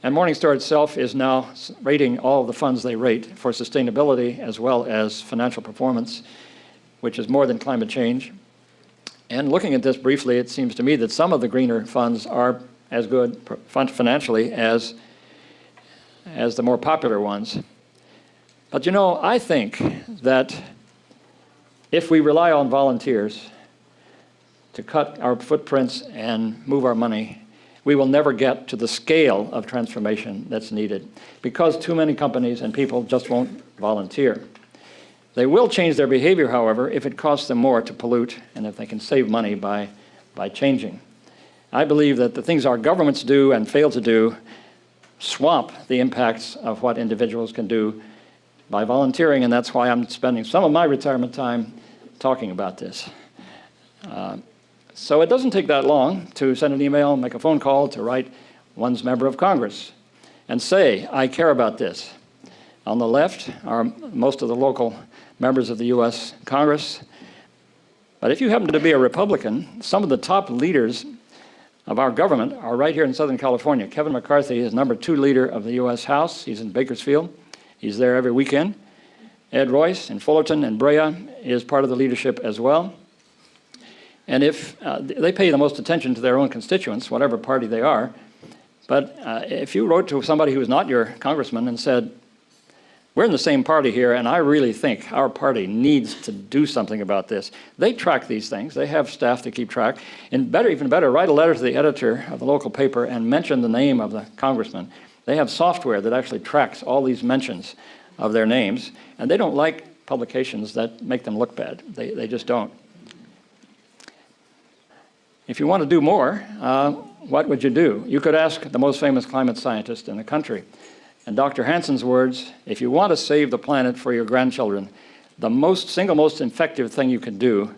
And Morningstar itself is now rating all of the funds they rate for sustainability as well as financial performance, which is more than climate change. And looking at this briefly, it seems to me that some of the greener funds are as good financially as the more popular ones. But you know, I think that if we rely on volunteers to cut our footprints and move our money, we will never get to the scale of transformation that's needed because too many companies and people just won't volunteer. They will change their behavior, however, if it costs them more to pollute and if they can save money by changing. I believe that the things our governments do and fail to do swamp the impacts of what individuals can do by volunteering, and that's why I'm spending some of my retirement time talking about this. So it doesn't take that long to send an email, make a phone call, to write one's member of Congress and say, I care about this. On the left are most of the local members of the U.S. Congress. But if you happen to be a Republican, some of the top leaders of our government are right here in Southern California. Kevin McCarthy is #2 leader of the U.S. House. He's in Bakersfield. He's there every weekend. Ed Royce in Fullerton and Brea is part of the leadership as well. And if they pay the most attention to their own constituents, whatever party they are, but if you wrote to somebody who is not your congressman and said, we're in the same party here, and I really think our party needs to do something about this. They track these things. They have staff to keep track. And better, even better, write a letter to the editor of the local paper and mention the name of the congressman. They have software that actually tracks all these mentions of their names, and they don't like publications that make them look bad. They just don't. If you want to do more, what would you do? You could ask the most famous climate scientist in the country. In Dr. Hansen's words, if you want to save the planet for your grandchildren, the single most effective thing you can do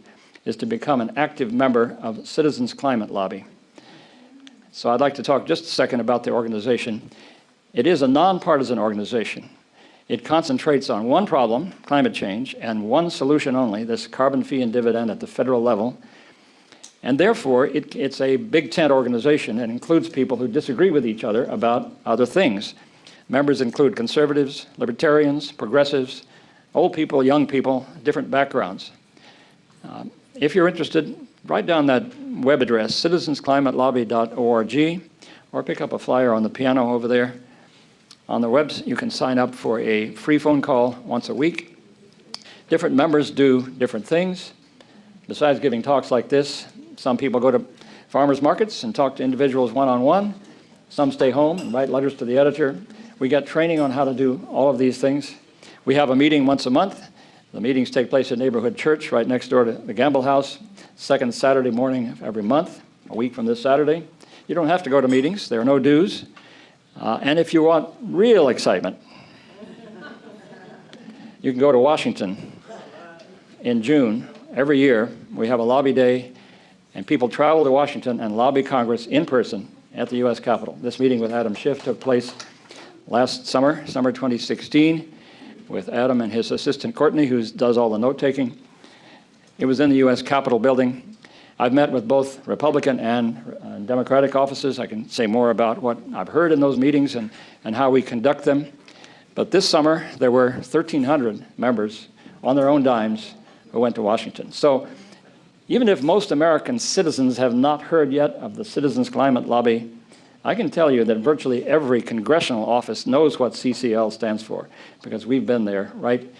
is to become an active member of Citizens Climate Lobby. So I'd like to talk just a second about the organization. It is a nonpartisan organization. It concentrates on one problem, climate change, and one solution only, this carbon fee and dividend at the federal level. And therefore, it's a big tent organization and includes people who disagree with each other about other things. Members include conservatives, libertarians, progressives, old people, young people, different backgrounds. If you're interested, write down that web address, citizensclimatelobby.org, or pick up a flyer on the piano over there. On the web, you can sign up for a free phone call once a week. Different members do different things. Besides giving talks like this, some people go to farmers markets and talk to individuals one-on-one. Some stay home and write letters to the editor. We get training on how to do all of these things. We have a meeting once a month. The meetings take place at Neighborhood Church right next door to the Gamble House, second Saturday morning of every month, a week from this Saturday. You don't have to go to meetings. There are no dues. And if you want real excitement, you can go to Washington in June. Every year, we have a lobby day, and people travel to Washington and lobby Congress in person at the U.S. Capitol. This meeting with Adam Schiff took place last summer 2016, with Adam and his assistant Courtney, who does all the note-taking. It was in the U.S. Capitol building. I've met with both Republican and Democratic offices. I can say more about what I've heard in those meetings and how we conduct them. But this summer, there were 1,300 members on their own dimes who went to Washington. So even if most American citizens have not heard yet of the Citizens Climate Lobby, I can tell you that virtually every congressional office knows what CCL stands for, because we've been there right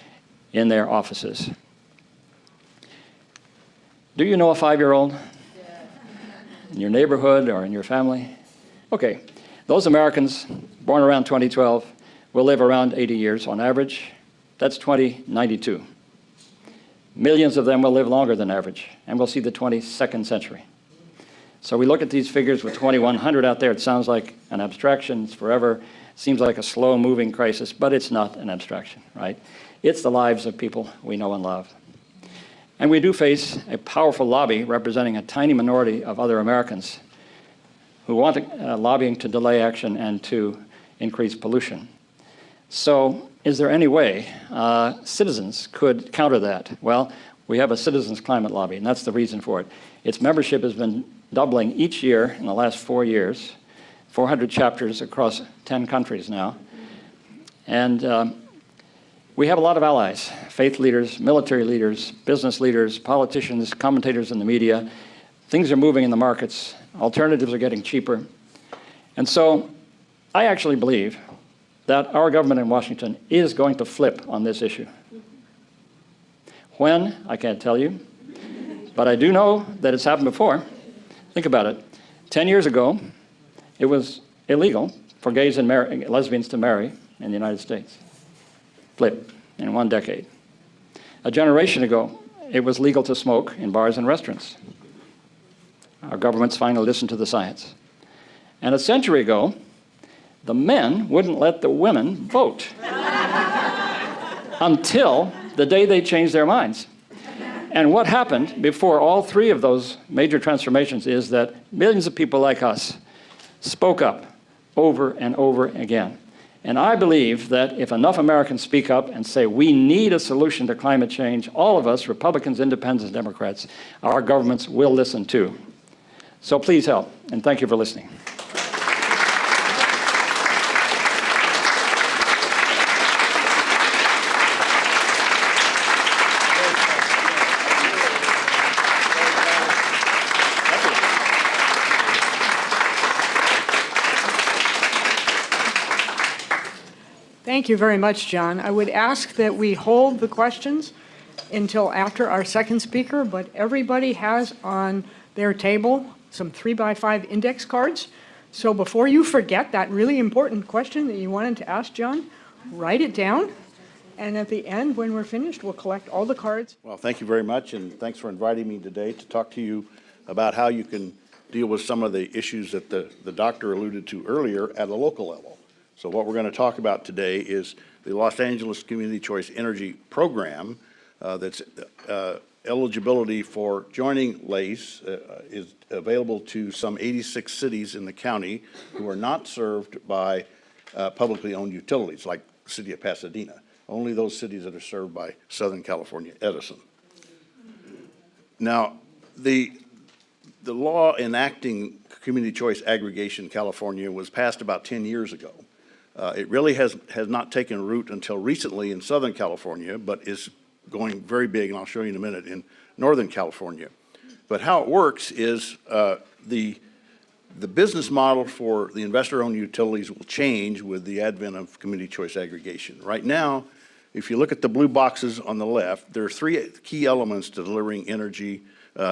in their offices. Do you know a 5-year-old in your neighborhood or in your family? Okay, those Americans born around 2012 will live around 80 years on average. That's 2092. Millions of them will live longer than average, and we'll see the 22nd century. So we look at these figures with 2,100 out there. It sounds like an abstraction. It's forever. It seems like a slow-moving crisis, but it's not an abstraction, right? It's the lives of people we know and love. And we do face a powerful lobby representing a tiny minority of other Americans who want lobbying to delay action and to increase pollution. So is there any way citizens could counter that? Well, we have a Citizens Climate Lobby, and that's the reason for it. Its membership has been doubling each year in the last 4 years, 400 chapters across 10 countries now. And we have a lot of allies, faith leaders, military leaders, business leaders, politicians, commentators in the media. Things are moving in the markets. Alternatives are getting cheaper. And so I actually believe that our government in Washington is going to flip on this issue. When, I can't tell you, but I do know that it's happened before. Think about it. 10 years ago, it was illegal for gays and lesbians to marry in the United States. Flip in 1 decade. A generation ago, it was legal to smoke in bars and restaurants. Our government's finally listened to the science. And a century ago, the men wouldn't let the women vote until the day they changed their minds. And what happened before all 3 of those major transformations is that millions of people like us spoke up over and over again. And I believe that if enough Americans speak up and say we need a solution to climate change, all of us, Republicans, Independents, Democrats, our governments will listen too. So please help, and thank you for listening. Thank you very much, John. I would ask that we hold the questions until after our second speaker, but everybody has on their table some 3x5 index cards. So before you forget that really important question that you wanted to ask John, write it down. And at the end, when we're finished, we'll collect all the cards. Well, thank you very much, and thanks for inviting me today to talk to you about how you can deal with some of the issues that the doctor alluded to earlier at a local level. So what we're going to talk about today is the Los Angeles Community Choice Energy Program that's eligibility for joining LACCE is available to some 86 cities in the county who are not served by publicly owned utilities like the city of Pasadena. Only those cities that are served by Southern California Edison. Now, the law enacting community choice aggregation in California was passed about 10 years ago. It really has not taken root until recently in Southern California, but is going very big, and I'll show you in a minute, in Northern California. But how it works is the business model for the investor-owned utilities will change with the advent of community choice aggregation. Right now, if you look at the blue boxes on the left, there are three key elements to delivering energy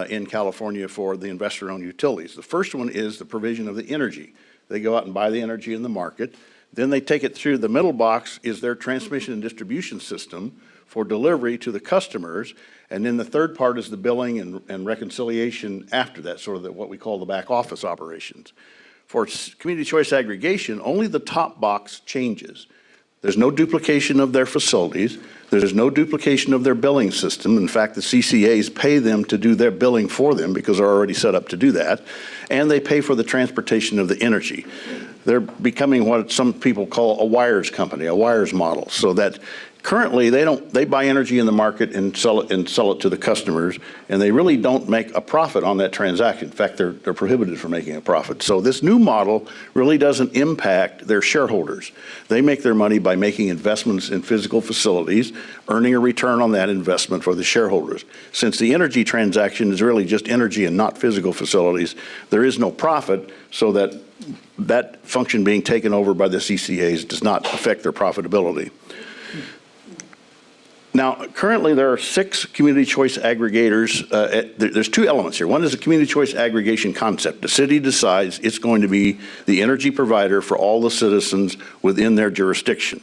in California for the investor-owned utilities. The first one is the provision of the energy. They go out and buy the energy in the market. Then they take it through. The middle box is their transmission and distribution system for delivery to the customers. And then the third part is the billing and reconciliation after that, sort of what we call the back office operations. For community choice aggregation, only the top box changes. There's no duplication of their facilities. There's no duplication of their billing system. In fact, the CCAs pay them to do their billing for them because they're already set up to do that. And they pay for the transportation of the energy. They're becoming what some people call a wires company, a wires model, so that currently they buy energy in the market and sell it to the customers, and they really don't make a profit on that transaction. In fact, they're prohibited from making a profit. So this new model really doesn't impact their shareholders. They make their money by making investments in physical facilities, earning a return on that investment for the shareholders. Since the energy transaction is really just energy and not physical facilities, there is no profit, so that function being taken over by the CCAs does not affect their profitability. Now, currently there are 6 community choice aggregators. There's 2 elements here. One is a community choice aggregation concept. The city decides it's going to be the energy provider for all the citizens within their jurisdiction.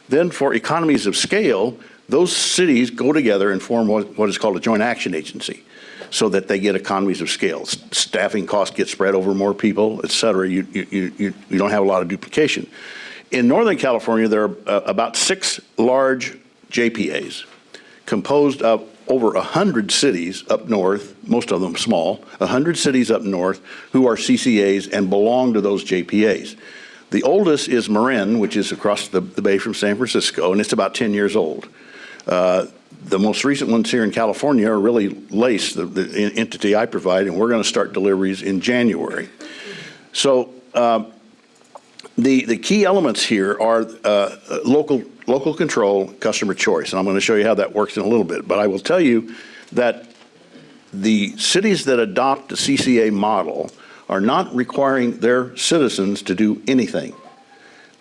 Then for economies of scale, those cities go together and form what is called a joint action agency, so that they get economies of scale. Staffing costs get spread over more people, et cetera. You don't have a lot of duplication. In Northern California, there are about 6 large JPAs composed of over 100 cities up north, most of them small, 100 cities up north who are CCAs and belong to those JPAs. The oldest is Marin, which is across the bay from San Francisco, and it's about 10 years old. The most recent ones here in California are really LACCE, the entity I provide, and we're going to start deliveries in January. So the key elements here are local control, customer choice, and I'm going to show you how that works in a little bit. But I will tell you that the cities that adopt the CCA model are not requiring their citizens to do anything.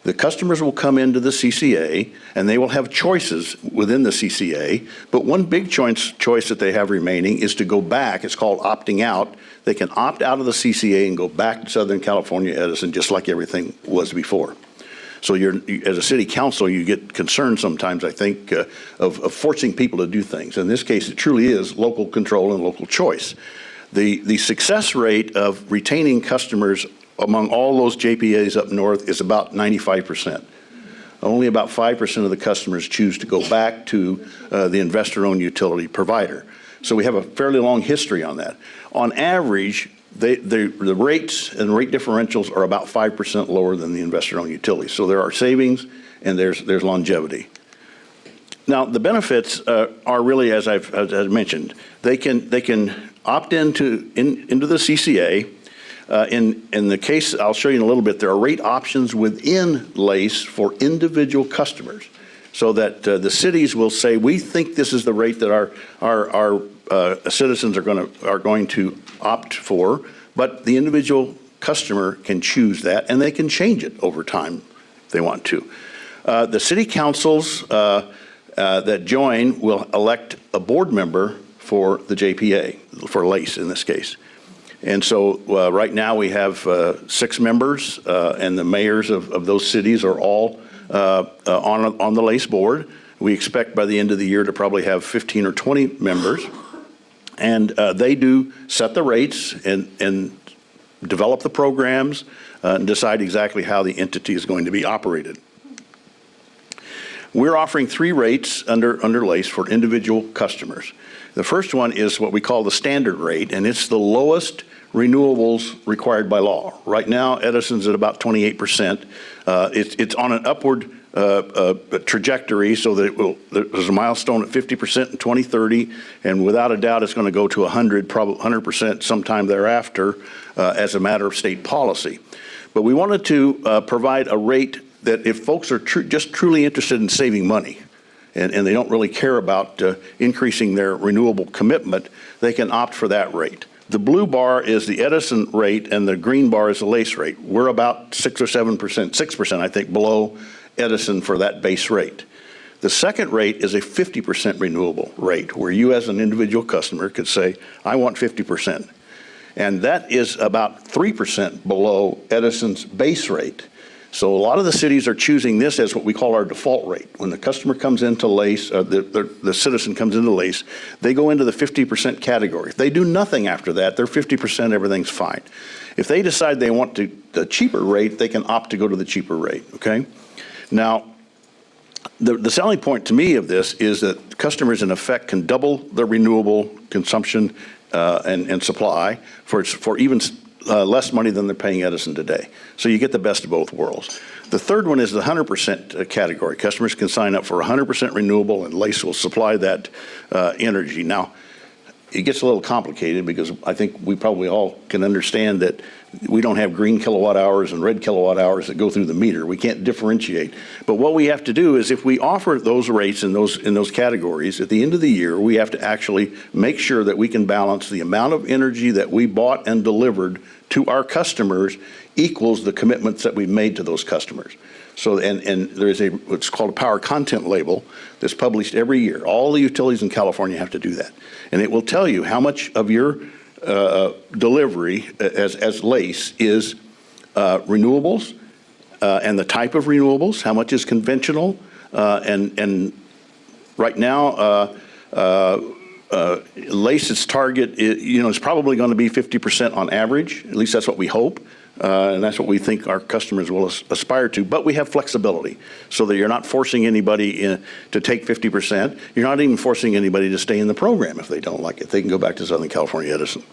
The customers will come into the CCA and they will have choices within the CCA, but one big choice that they have remaining is to go back. It's called opting out. They can opt out of the CCA and go back to Southern California Edison just like everything was before. So as a city council, you get concerned sometimes, I think, of forcing people to do things. In this case, it truly is local control and local choice. The success rate of retaining customers among all those JPAs up north is about 95%. Only about 5% of the customers choose to go back to the investor-owned utility provider. So we have a fairly long history on that. On average, the rates and rate differentials are about 5% lower than the investor-owned utilities. So there are savings and there's longevity. Now, the benefits are really, as I've mentioned, they can opt into the CCA. In the case, I'll show you in a little bit, there are rate options within LACE for individual customers, so that the cities will say, we think this is the rate that our citizens are going to opt for, but the individual customer can choose that, and they can change it over time if they want to. The city councils that join will elect a board member for the JPA, for LACE in this case. And so right now we have 6 members, and the mayors of those cities are all on the LACE board. We expect by the end of the year to probably have 15 or 20 members. And they do set the rates and develop the programs and decide exactly how the entity is going to be operated. We're offering 3 rates under LACE for individual customers. The first one is what we call the standard rate, and it's the lowest renewables required by law. Right now, Edison's at about 28%. It's on an upward trajectory, so that there's a milestone at 50% in 2030, and without a doubt, it's going to go to 100% sometime thereafter as a matter of state policy. But we wanted to provide a rate that if folks are just truly interested in saving money, and they don't really care about increasing their renewable commitment, they can opt for that rate. The blue bar is the Edison rate, and the green bar is the LACE rate. We're about 6 or 7%, 6%, I think, below Edison for that base rate. The second rate is a 50% renewable rate, where you as an individual customer could say, I want 50%. And that is about 3% below Edison's base rate. So a lot of the cities are choosing this as what we call our default rate. When the customer comes into LACE, the citizen comes into LACE, they go into the 50% category. If they do nothing after that, they're 50%, everything's fine. If they decide they want the cheaper rate, they can opt to go to the cheaper rate, okay? Now, the selling point to me of this is that customers, in effect, can double their renewable consumption and supply for even less money than they're paying Edison today. So you get the best of both worlds. The third one is the 100% category. Customers can sign up for 100% renewable, and LACE will supply that energy. Now, it gets a little complicated because I think we probably all can understand that we don't have green kilowatt hours and red kilowatt hours that go through the meter. We can't differentiate. But what we have to do is, if we offer those rates in those categories, at the end of the year, we have to actually make sure that we can balance the amount of energy that we bought and delivered to our customers equals the commitments that we've made to those customers. So, and there is what's called a power content label that's published every year. All the utilities in California have to do that. And it will tell you how much of your delivery as LACE is renewables and the type of renewables, how much is conventional, and right now LACE's target is probably going to be 50% on average. At least that's what we hope. And that's what we think our customers will aspire to. But we have flexibility so that you're not forcing anybody to take 50%. You're not even forcing anybody to stay in the program if they don't like it. They can go back to Southern California Edison.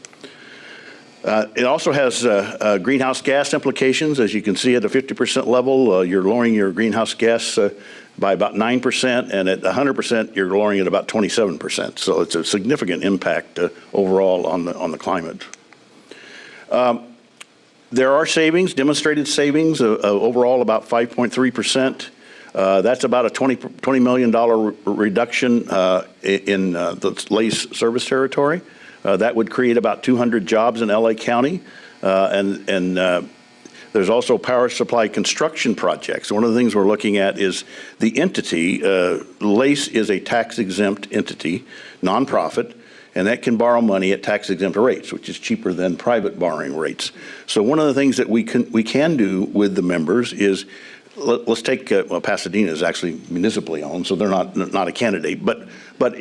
It also has greenhouse gas implications. As you can see, at a 50% level, you're lowering your greenhouse gas by about 9%, and at 100%, you're lowering it about 27%. So it's a significant impact overall on the climate. There are savings, demonstrated savings, overall about 5.3%. That's about a $20 million reduction in the LACE service territory. That would create about 200 jobs in LA County. And there's also power supply construction projects. One of the things we're looking at is the entity. LACE is a tax-exempt entity, nonprofit, and that can borrow money at tax-exempt rates, which is cheaper than private borrowing rates. So one of the things that we can do with the members is, let's take, well, Pasadena is actually municipally owned, so they're not a candidate. But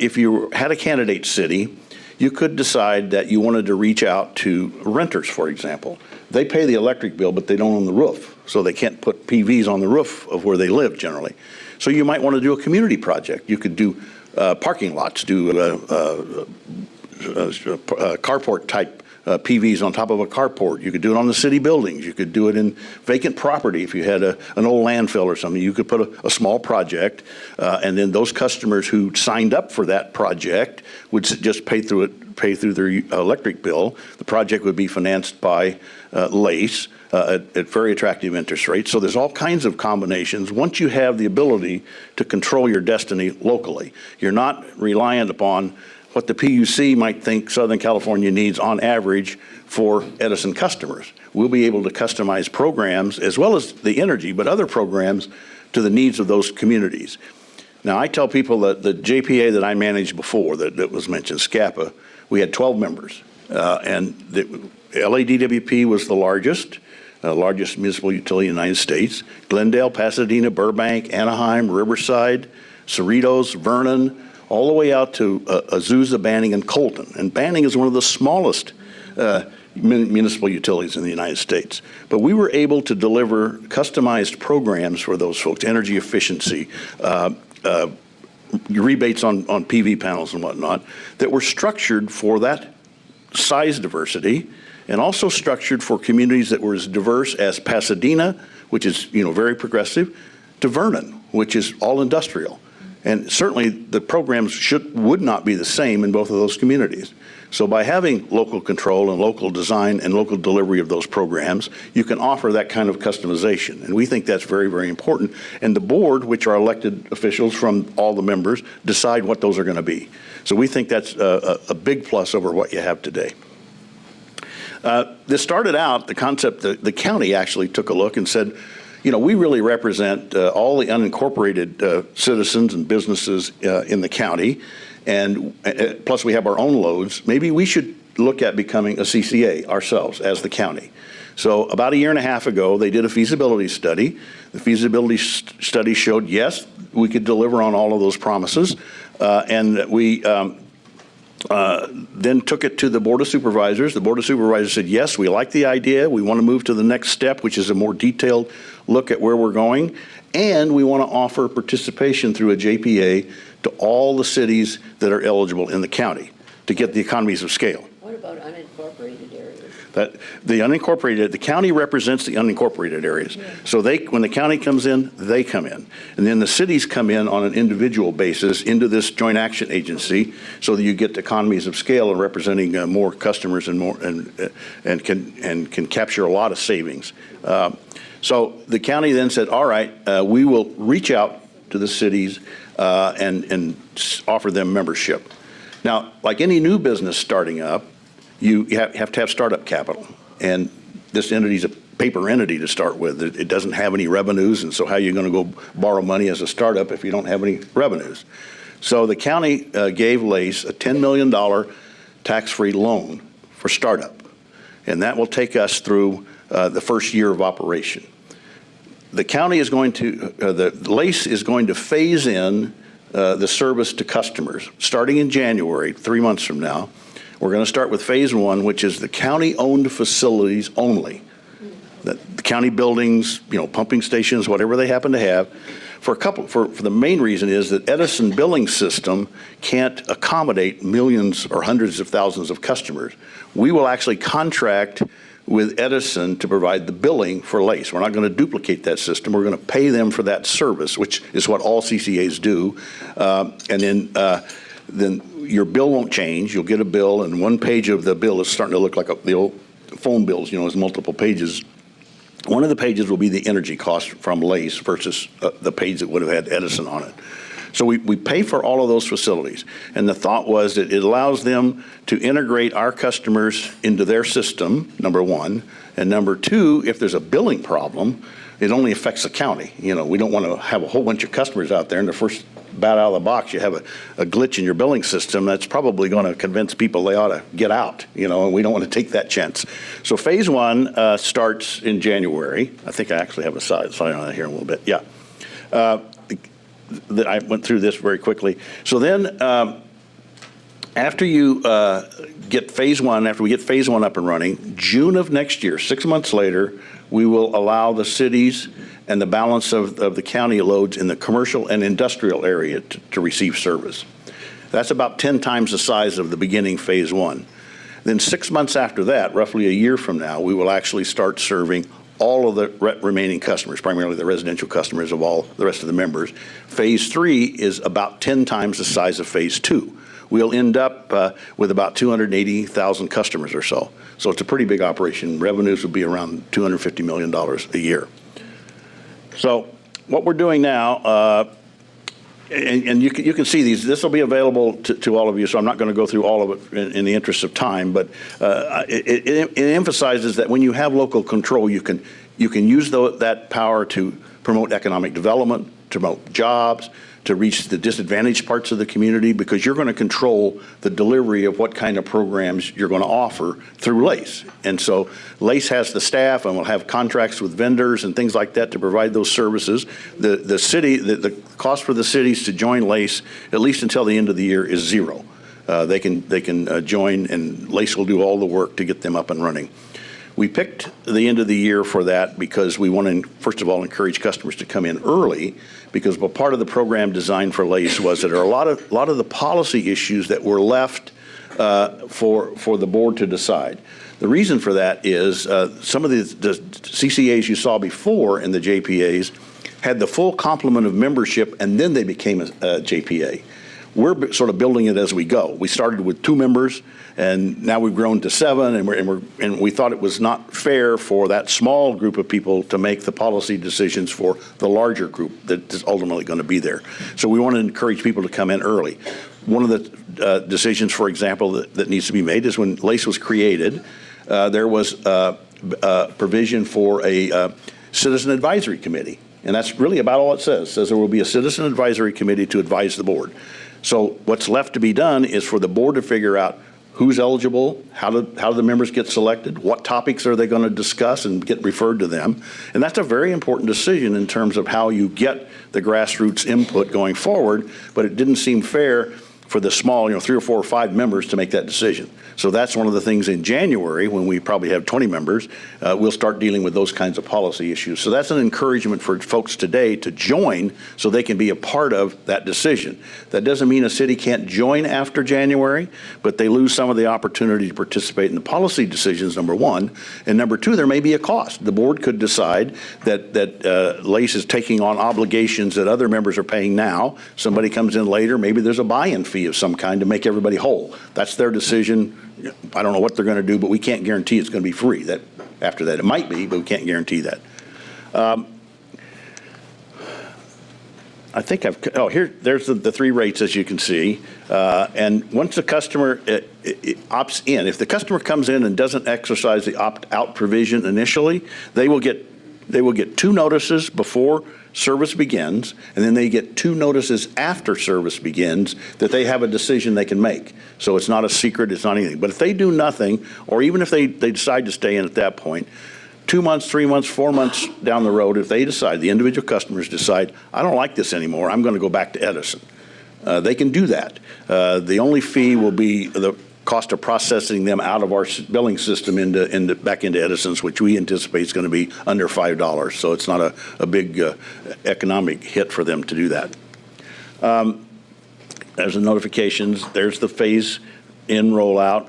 if you had a candidate city, you could decide that you wanted to reach out to renters, for example. They pay the electric bill, but they don't own the roof, so they can't put PVs on the roof of where they live generally. So you might want to do a community project. You could do parking lots, do carport type PVs on top of a carport. You could do it on the city buildings. You could do it in vacant property. If you had an old landfill or something, you could put a small project, and then those customers who signed up for that project would just pay through their electric bill. The project would be financed by LACCE at very attractive interest rates. So there's all kinds of combinations. Once you have the ability to control your destiny locally, you're not reliant upon what the PUC might think Southern California needs on average for Edison customers. We'll be able to customize programs as well as the energy, but other programs to the needs of those communities. Now, I tell people that the JPA that I managed before, that was mentioned, SCAPA, we had 12 members, and the LADWP was the largest municipal utility in the United States. Glendale, Pasadena, Burbank, Anaheim, Riverside, Cerritos, Vernon, all the way out to Azusa, Banning, and Colton. And Banning is one of the smallest municipal utilities in the United States. But we were able to deliver customized programs for those folks, energy efficiency, rebates on PV panels and whatnot, that were structured for that size diversity, and also structured for communities that were as diverse as Pasadena, which is very progressive, to Vernon, which is all industrial. And certainly the programs would not be the same in both of those communities. So by having local control and local design and local delivery of those programs, you can offer that kind of customization. And we think that's very, very important. And the board, which are elected officials from all the members, decide what those are going to be. So we think that's a big plus over what you have today. This started out, the concept, the county actually took a look and said, we really represent all the unincorporated citizens and businesses in the county, and plus we have our own loads. Maybe we should look at becoming a CCA ourselves as the county. So about a year and a half ago, they did a feasibility study. The feasibility study showed, yes, we could deliver on all of those promises, and we then took it to the Board of Supervisors. The Board of Supervisors said, yes, we like the idea. We want to move to the next step, which is a more detailed look at where we're going. And we want to offer participation through a JPA to all the cities that are eligible in the county to get the economies of scale. What about unincorporated areas? The county represents the unincorporated areas. Yeah. So when the county comes in, they come in. And then the cities come in on an individual basis into this joint action agency so that you get economies of scale and representing more customers and more and can capture a lot of savings. So the county then said, all right, we will reach out to the cities and offer them membership. Now, like any new business starting up, you have to have startup capital. And this entity is a paper entity to start with. It doesn't have any revenues, and so how are you going to go borrow money as a startup if you don't have any revenues? So the county gave LACCE a $10 million tax-free loan for startup. And that will take us through the first year of operation. The county is going to, the LACCE is going to phase in the service to customers starting in January, 3 months from now. We're going to start with phase one, which is the county-owned facilities only. The county buildings, pumping stations, whatever they happen to have. For the main reason is that Edison billing system can't accommodate millions or hundreds of thousands of customers. We will actually contract with Edison to provide the billing for LACCE. We're not going to duplicate that system. We're going to pay them for that service, which is what all CCAs do. And then your bill won't change. You'll get a bill, and one page of the bill is starting to look like the old phone bills, there's multiple pages. One of the pages will be the energy cost from LACCE versus the page that would have had Edison on it. So we pay for all of those facilities. And the thought was that it allows them to integrate our customers into their system, number one. And number two, if there's a billing problem, it only affects the county. We don't want to have a whole bunch of customers out there, and the first bat out of the box, you have a glitch in your billing system that's probably going to convince people they ought to get out, and we don't want to take that chance. So phase one starts in January. I think I actually have a slide on that here in a little bit. Yeah. I went through this very quickly. So then after you get phase one, after we get phase one up and running, June of next year, 6 months later, we will allow the cities and the balance of the county loads in the commercial and industrial area to receive service. That's about 10 times the size of the beginning phase one. Then 6 months after that, roughly a year from now, we will actually start serving all of the remaining customers, primarily the residential customers of all the rest of the members. Phase 3 is about 10 times the size of Phase 2. We'll end up with about 280,000 customers or so. So it's a pretty big operation. Revenues will be around $250 million a year. So what we're doing now, and you can see these. This will be available to all of you, so I'm not going to go through all of it in the interest of time, but it emphasizes that when you have local control, you can use that power to promote economic development, to promote jobs, to reach the disadvantaged parts of the community, because you're going to control the delivery of what kind of programs you're going to offer through LACCE. And so LACCE has the staff and will have contracts with vendors and things like that to provide those services. The cost for the cities to join LACCE, at least until the end of the year, is zero. They can join, and LACCE will do all the work to get them up and running. We picked the end of the year for that because we want to, first of all, encourage customers to come in early, because part of the program design for LACCE was that there are a lot of the policy issues that were left for the board to decide. The reason for that is some of the CCAs you saw before in the JPAs had the full complement of membership, and then they became a JPA. We're sort of building it as we go. We started with 2 members, and now we've grown to 7, and we thought it was not fair for that small group of people to make the policy decisions for the larger group that is ultimately going to be there. So we want to encourage people to come in early. One of the decisions, for example, that needs to be made is when LACCE was created, there was a provision for a citizen advisory committee. And that's really about all it says. It says there will be a citizen advisory committee to advise the board. So what's left to be done is for the board to figure out who's eligible, how do the members get selected, what topics are they going to discuss and get referred to them. And that's a very important decision in terms of how you get the grassroots input going forward, but it didn't seem fair for the small, 3 or 4 or 5 members to make that decision. So that's one of the things in January, when we probably have 20 members, we'll start dealing with those kinds of policy issues. So that's an encouragement for folks today to join so they can be a part of that decision. That doesn't mean a city can't join after January, but they lose some of the opportunity to participate in the policy decisions, number one. And number two, there may be a cost. The board could decide that LACCE is taking on obligations that other members are paying now. Somebody comes in later, maybe there's a buy-in fee of some kind to make everybody whole. That's their decision. I don't know what they're going to do, but we can't guarantee it's going to be free. After that, it might be, but we can't guarantee that. I think there's the 3 rates, as you can see. And once the customer opts in, if the customer comes in and doesn't exercise the opt-out provision initially, they will get 2 notices before service begins, and then they get 2 notices after service begins that they have a decision they can make. So it's not a secret, it's not anything. But if they do nothing, or even if they decide to stay in at that point, 2 months, 3 months, 4 months down the road, if they decide, the individual customers decide, I don't like this anymore, I'm going to go back to Edison. They can do that. The only fee will be the cost of processing them out of our billing system back into Edison's, which we anticipate is going to be under $5. So it's not a big economic hit for them to do that. There's the notifications. There's the phase in rollout.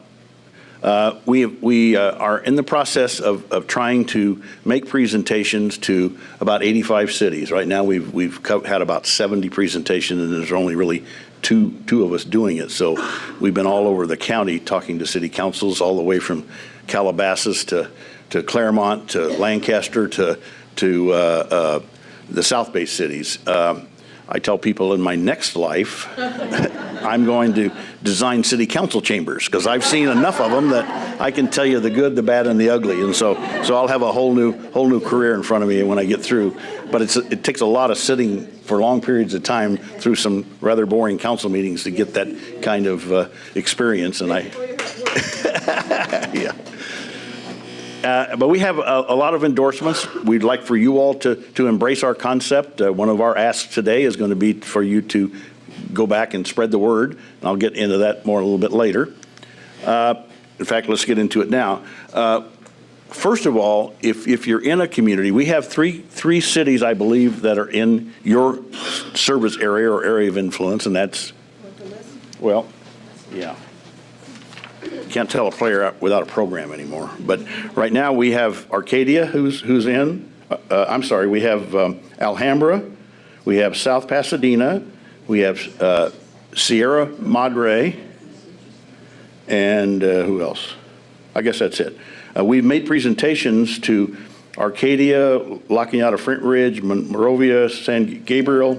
We are in the process of trying to make presentations to about 85 cities. Right now we've had about 70 presentations, and there's only really two of us doing it. So we've been all over the county talking to city councils, all the way from Calabasas to Claremont to Lancaster to the South Bay cities. I tell people in my next life, I'm going to design city council chambers, because I've seen enough of them that I can tell you the good, the bad, and the ugly. And so I'll have a whole new career in front of me when I get through. But it takes a lot of sitting for long periods of time through some rather boring council meetings to get that kind of experience. And yeah. But we have a lot of endorsements. We'd like for you all to embrace our concept. One of our asks today is going to be for you to go back and spread the word. And I'll get into that more a little bit later. In fact, let's get into it now. First of all, if you're in a community, we have three cities, I believe, that are in your service area or area of influence, and that's, well, yeah. can't tell a player without a program anymore. But right now we have Arcadia, who's in. I'm sorry, we have Alhambra, we have South Pasadena, we have Sierra Madre, and who else? I guess that's it. We've made presentations to Arcadia, La Cañada, Flint Ridge, Monrovia, San Gabriel.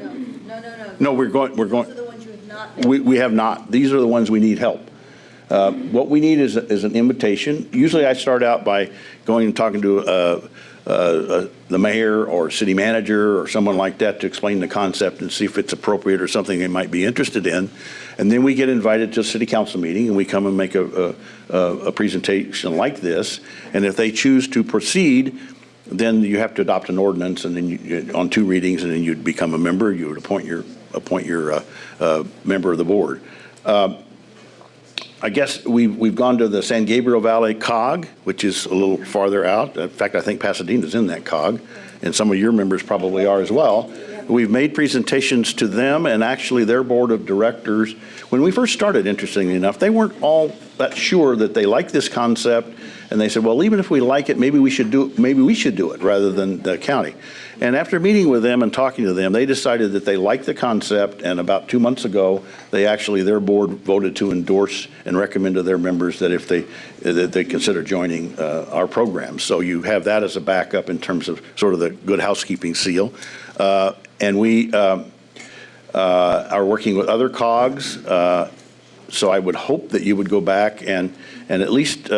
No, we're going. Those are the ones you have not. We have not. These are the ones we need help. What we need is an invitation. Usually I start out by going and talking to the mayor or city manager or someone like that to explain the concept and see if it's appropriate or something they might be interested in. And then we get invited to a city council meeting and we come and make a presentation like this. And if they choose to proceed, then you have to adopt an ordinance, and then on 2 readings, and then you'd become a member. You would appoint your member of the board. I guess we've gone to the San Gabriel Valley COG, which is a little farther out. In fact, I think Pasadena's in that COG, and some of your members probably are as well. We've made presentations to them and actually their board of directors. When we first started, interestingly enough, they weren't all that sure that they liked this concept, and they said, well, even if we like it, maybe we should do it rather than the county. And after meeting with them and talking to them, they decided that they liked the concept, and about 2 months ago, their board voted to endorse and recommend to their members that if they consider joining our program. So you have that as a backup in terms of sort of the good housekeeping seal. And we are working with other COGs, so I would hope that you would go back and at least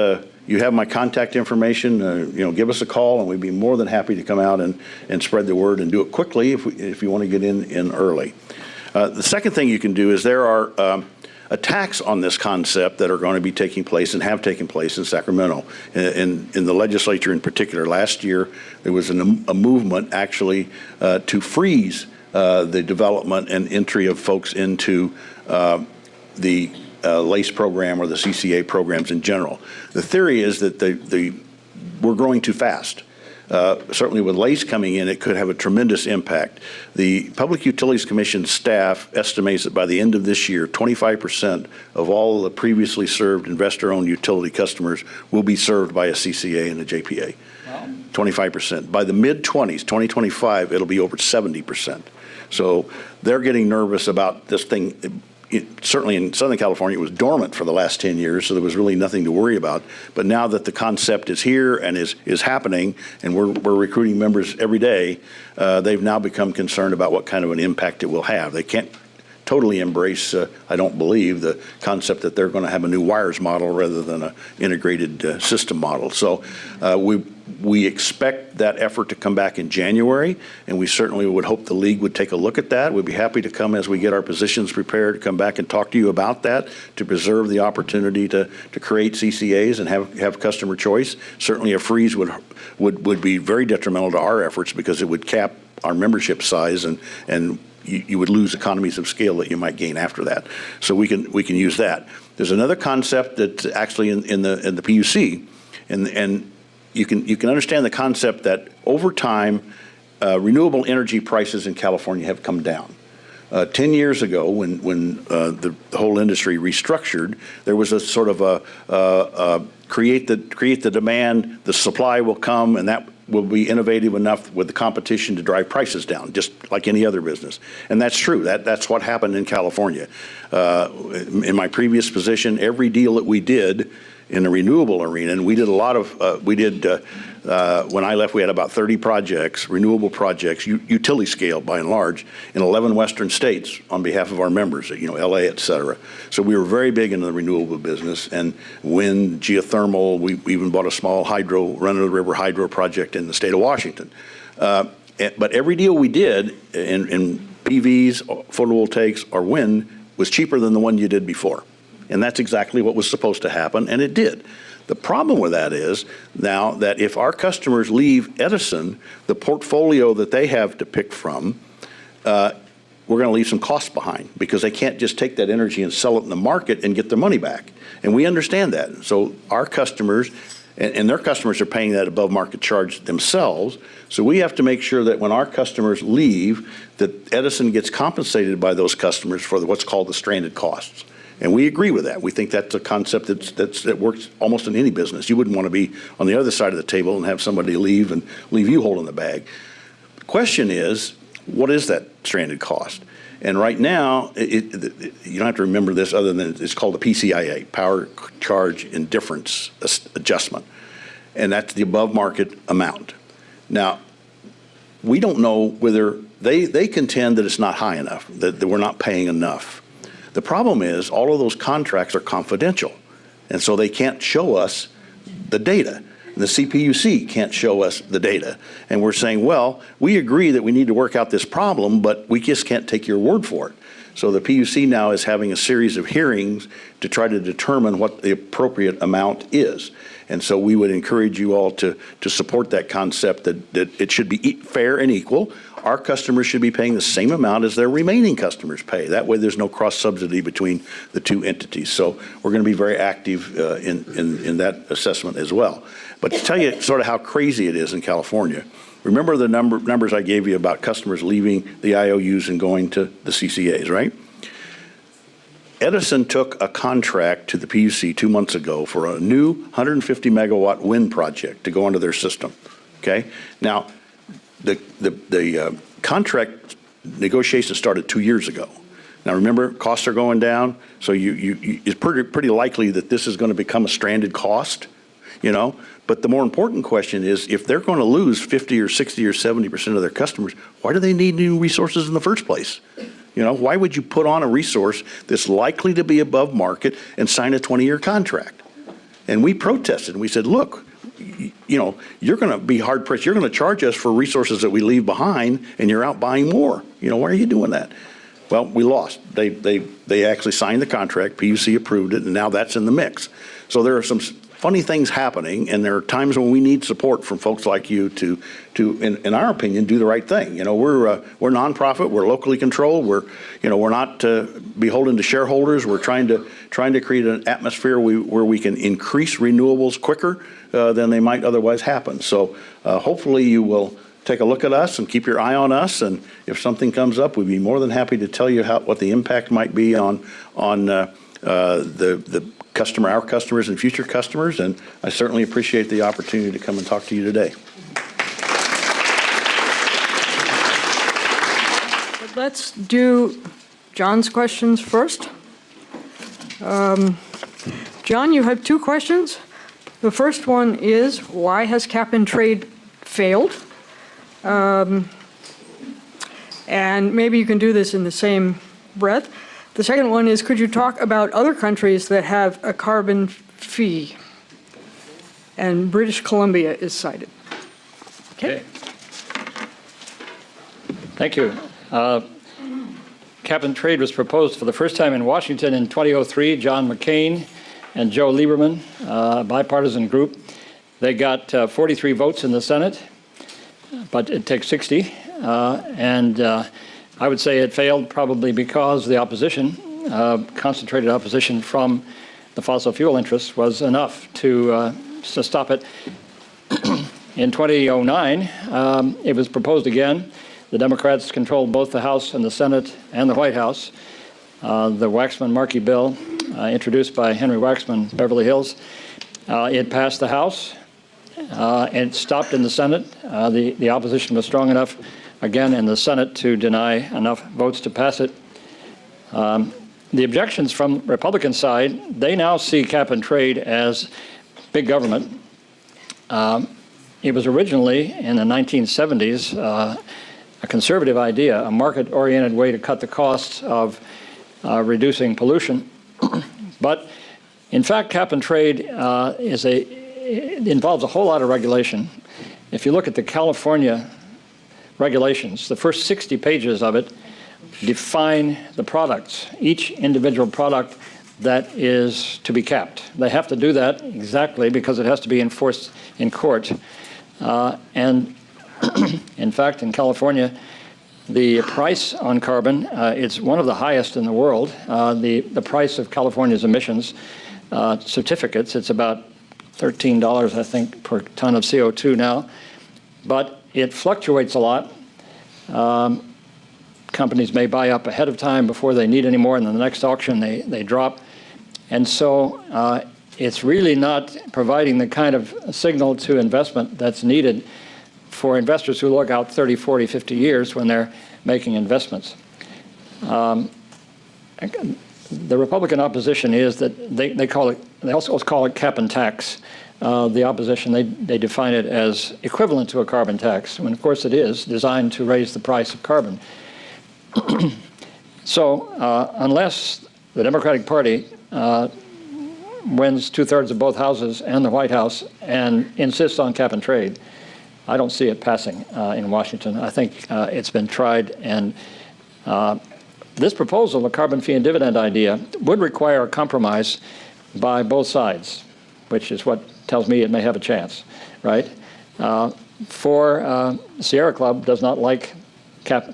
you have my contact information. Give us a call, and we'd be more than happy to come out and spread the word and do it quickly if you want to get in early. The second thing you can do is there are attacks on this concept that are going to be taking place and have taken place in Sacramento. In the legislature in particular, last year there was a movement actually to freeze the development and entry of folks into the LACCE program or the CCA programs in general. The theory is that we're growing too fast. Certainly with LACCE coming in, it could have a tremendous impact. The Public Utilities Commission staff estimates that by the end of this year, 25% of all the previously served investor-owned utility customers will be served by a CCA and a JPA. Wow. 25%. By the mid-20s, 2025, it'll be over 70%. So they're getting nervous about this thing. Certainly in Southern California, it was dormant for the last 10 years, so there was really nothing to worry about. But now that the concept is here and is happening, and we're recruiting members every day, they've now become concerned about what kind of an impact it will have. They can't totally embrace, I don't believe, the concept that they're going to have a new wires model rather than an integrated system model. So we expect that effort to come back in January, and we certainly would hope the league would take a look at that. We'd be happy to come as we get our positions prepared to come back and talk to you about that, to preserve the opportunity to create CCAs and have customer choice. Certainly a freeze would be very detrimental to our efforts because it would cap our membership size, and you would lose economies of scale that you might gain after that. So we can use that. There's another concept that's actually in the PUC, and you can understand the concept that over time, renewable energy prices in California have come down. 10 years ago, when the whole industry restructured, there was a sort of a create the demand, the supply will come, and that will be innovative enough with the competition to drive prices down, just like any other business. And that's true. That's what happened in California. In my previous position, every deal that we did in the renewable arena, and we did a lot of, when I left, we had about 30 projects, renewable projects, utility scale by and large, in 11 western states on behalf of our members, LA, et cetera. So we were very big into the renewable business, and wind, geothermal, we even bought a small run-of-the-river hydro project in the state of Washington. But every deal we did in PVs, photovoltaics, or wind was cheaper than the one you did before. And that's exactly what was supposed to happen, and it did. The problem with that is now that if our customers leave Edison, the portfolio that they have to pick from, we're going to leave some costs behind because they can't just take that energy and sell it in the market and get their money back. And we understand that. So our customers, and their customers are paying that above market charge themselves. So we have to make sure that when our customers leave, that Edison gets compensated by those customers for what's called the stranded costs. And we agree with that. We think that's a concept that works almost in any business. You wouldn't want to be on the other side of the table and have somebody leave and leave you holding the bag. The question is, what is that stranded cost? And right now, you don't have to remember this other than it's called the PCIA, Power Charge Indifference Adjustment. And that's the above market amount. Now, we don't know whether they contend that it's not high enough, that we're not paying enough. The problem is all of those contracts are confidential, and so they can't show us the data. The CPUC can't show us the data. And we're saying, well, we agree that we need to work out this problem, but we just can't take your word for it. So the PUC now is having a series of hearings to try to determine what the appropriate amount is. And so we would encourage you all to support that concept that it should be fair and equal. Our customers should be paying the same amount as their remaining customers pay. That way there's no cross-subsidy between the two entities. So we're going to be very active in that assessment as well. But to tell you sort of how crazy it is in California, remember the numbers I gave you about customers leaving the IOUs and going to the CCAs, right? Edison took a contract to the PUC 2 months ago for a new 150 megawatt wind project to go into their system, okay? Now, the contract negotiation started 2 years ago. Now remember, costs are going down, so it's pretty likely that this is going to become a stranded cost, you know? But the more important question is, if they're going to lose 50 or 60 or 70% of their customers, why do they need new resources in the first place? You know, why would you put on a resource that's likely to be above market and sign a 20-year contract? And we protested, and we said, look, you know, you're going to be hard pressed. You're going to charge us for resources that we leave behind, and you're out buying more. You know, why are you doing that? Well, we lost. They actually signed the contract. PUC approved it, and now that's in the mix. So there are some funny things happening, and there are times when we need support from folks like you to in our opinion, do the right thing. You know, we're nonprofit. We're locally controlled. We're not beholden to shareholders. We're trying to create an atmosphere where we can increase renewables quicker than they might otherwise happen. So hopefully you will take a look at us and keep your eye on us. And if something comes up, we'd be more than happy to tell you what the impact might be on the customer, our customers, and future customers. And I certainly appreciate the opportunity to come and talk to you today. Let's do John's questions first. John, you have 2 questions. The first one is, why has cap and trade failed? And maybe you can do this in the same breath. The second one is, could you talk about other countries that have a carbon fee? And British Columbia is cited. Okay. Thank you. Cap and trade was proposed for the first time in Washington in 2003. John McCain and Joe Lieberman, a bipartisan group. They got 43 votes in the Senate, but it takes 60. I would say it failed probably because the opposition, concentrated opposition from the fossil fuel interests, was enough to stop it. In 2009, it was proposed again. The Democrats controlled both the House and the Senate and the White House. The Waxman-Markey bill, introduced by Henry Waxman, Beverly Hills, it passed the House and stopped in the Senate. The opposition was strong enough, again, in the Senate to deny enough votes to pass it. The objections from Republican side, they now see cap and trade as big government. It was originally, in the 1970s, a conservative idea, a market-oriented way to cut the costs of reducing pollution. But in fact, cap and trade it involves a whole lot of regulation. If you look at the California regulations, the first 60 pages of it define the products, each individual product that is to be capped. They have to do that exactly because it has to be enforced in court. And in fact, in California, the price on carbon, it's one of the highest in the world. The price of California's emissions certificates, it's about $13, I think, per ton of CO2 now. But it fluctuates a lot. companies may buy up ahead of time before they need any more, and then the next auction they drop. And so it's really not providing the kind of signal to investment that's needed for investors who look out 30, 40, 50 years when they're making investments. The Republican opposition is that they also call it cap and tax. The opposition, they define it as equivalent to a carbon tax, when of course it is designed to raise the price of carbon. So unless the Democratic Party wins 2/3 of both houses and the White House and insists on cap and trade, I don't see it passing in Washington. I think it's been tried, and this proposal, the carbon fee and dividend idea, would require a compromise by both sides, which is what tells me it may have a chance, right? Sierra Club does not like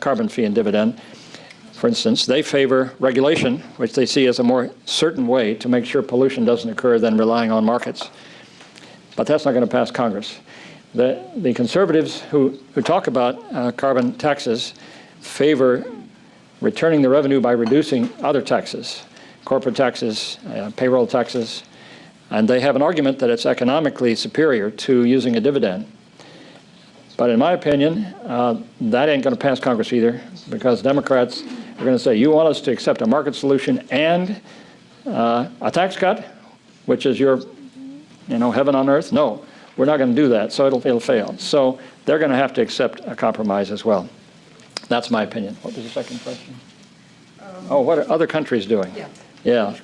carbon fee and dividend. For instance, they favor regulation, which they see as a more certain way to make sure pollution doesn't occur than relying on markets. But that's not going to pass Congress. The conservatives who talk about carbon taxes favor returning the revenue by reducing other taxes, corporate taxes, payroll taxes, and they have an argument that it's economically superior to using a dividend. But in my opinion, that ain't going to pass Congress either, because Democrats are going to say, you want us to accept a market solution and a tax cut, which is your, heaven on earth? No, we're not going to do that, so it'll fail. So they're going to have to accept a compromise as well. That's my opinion. What was the second question? What are other countries doing? Yeah.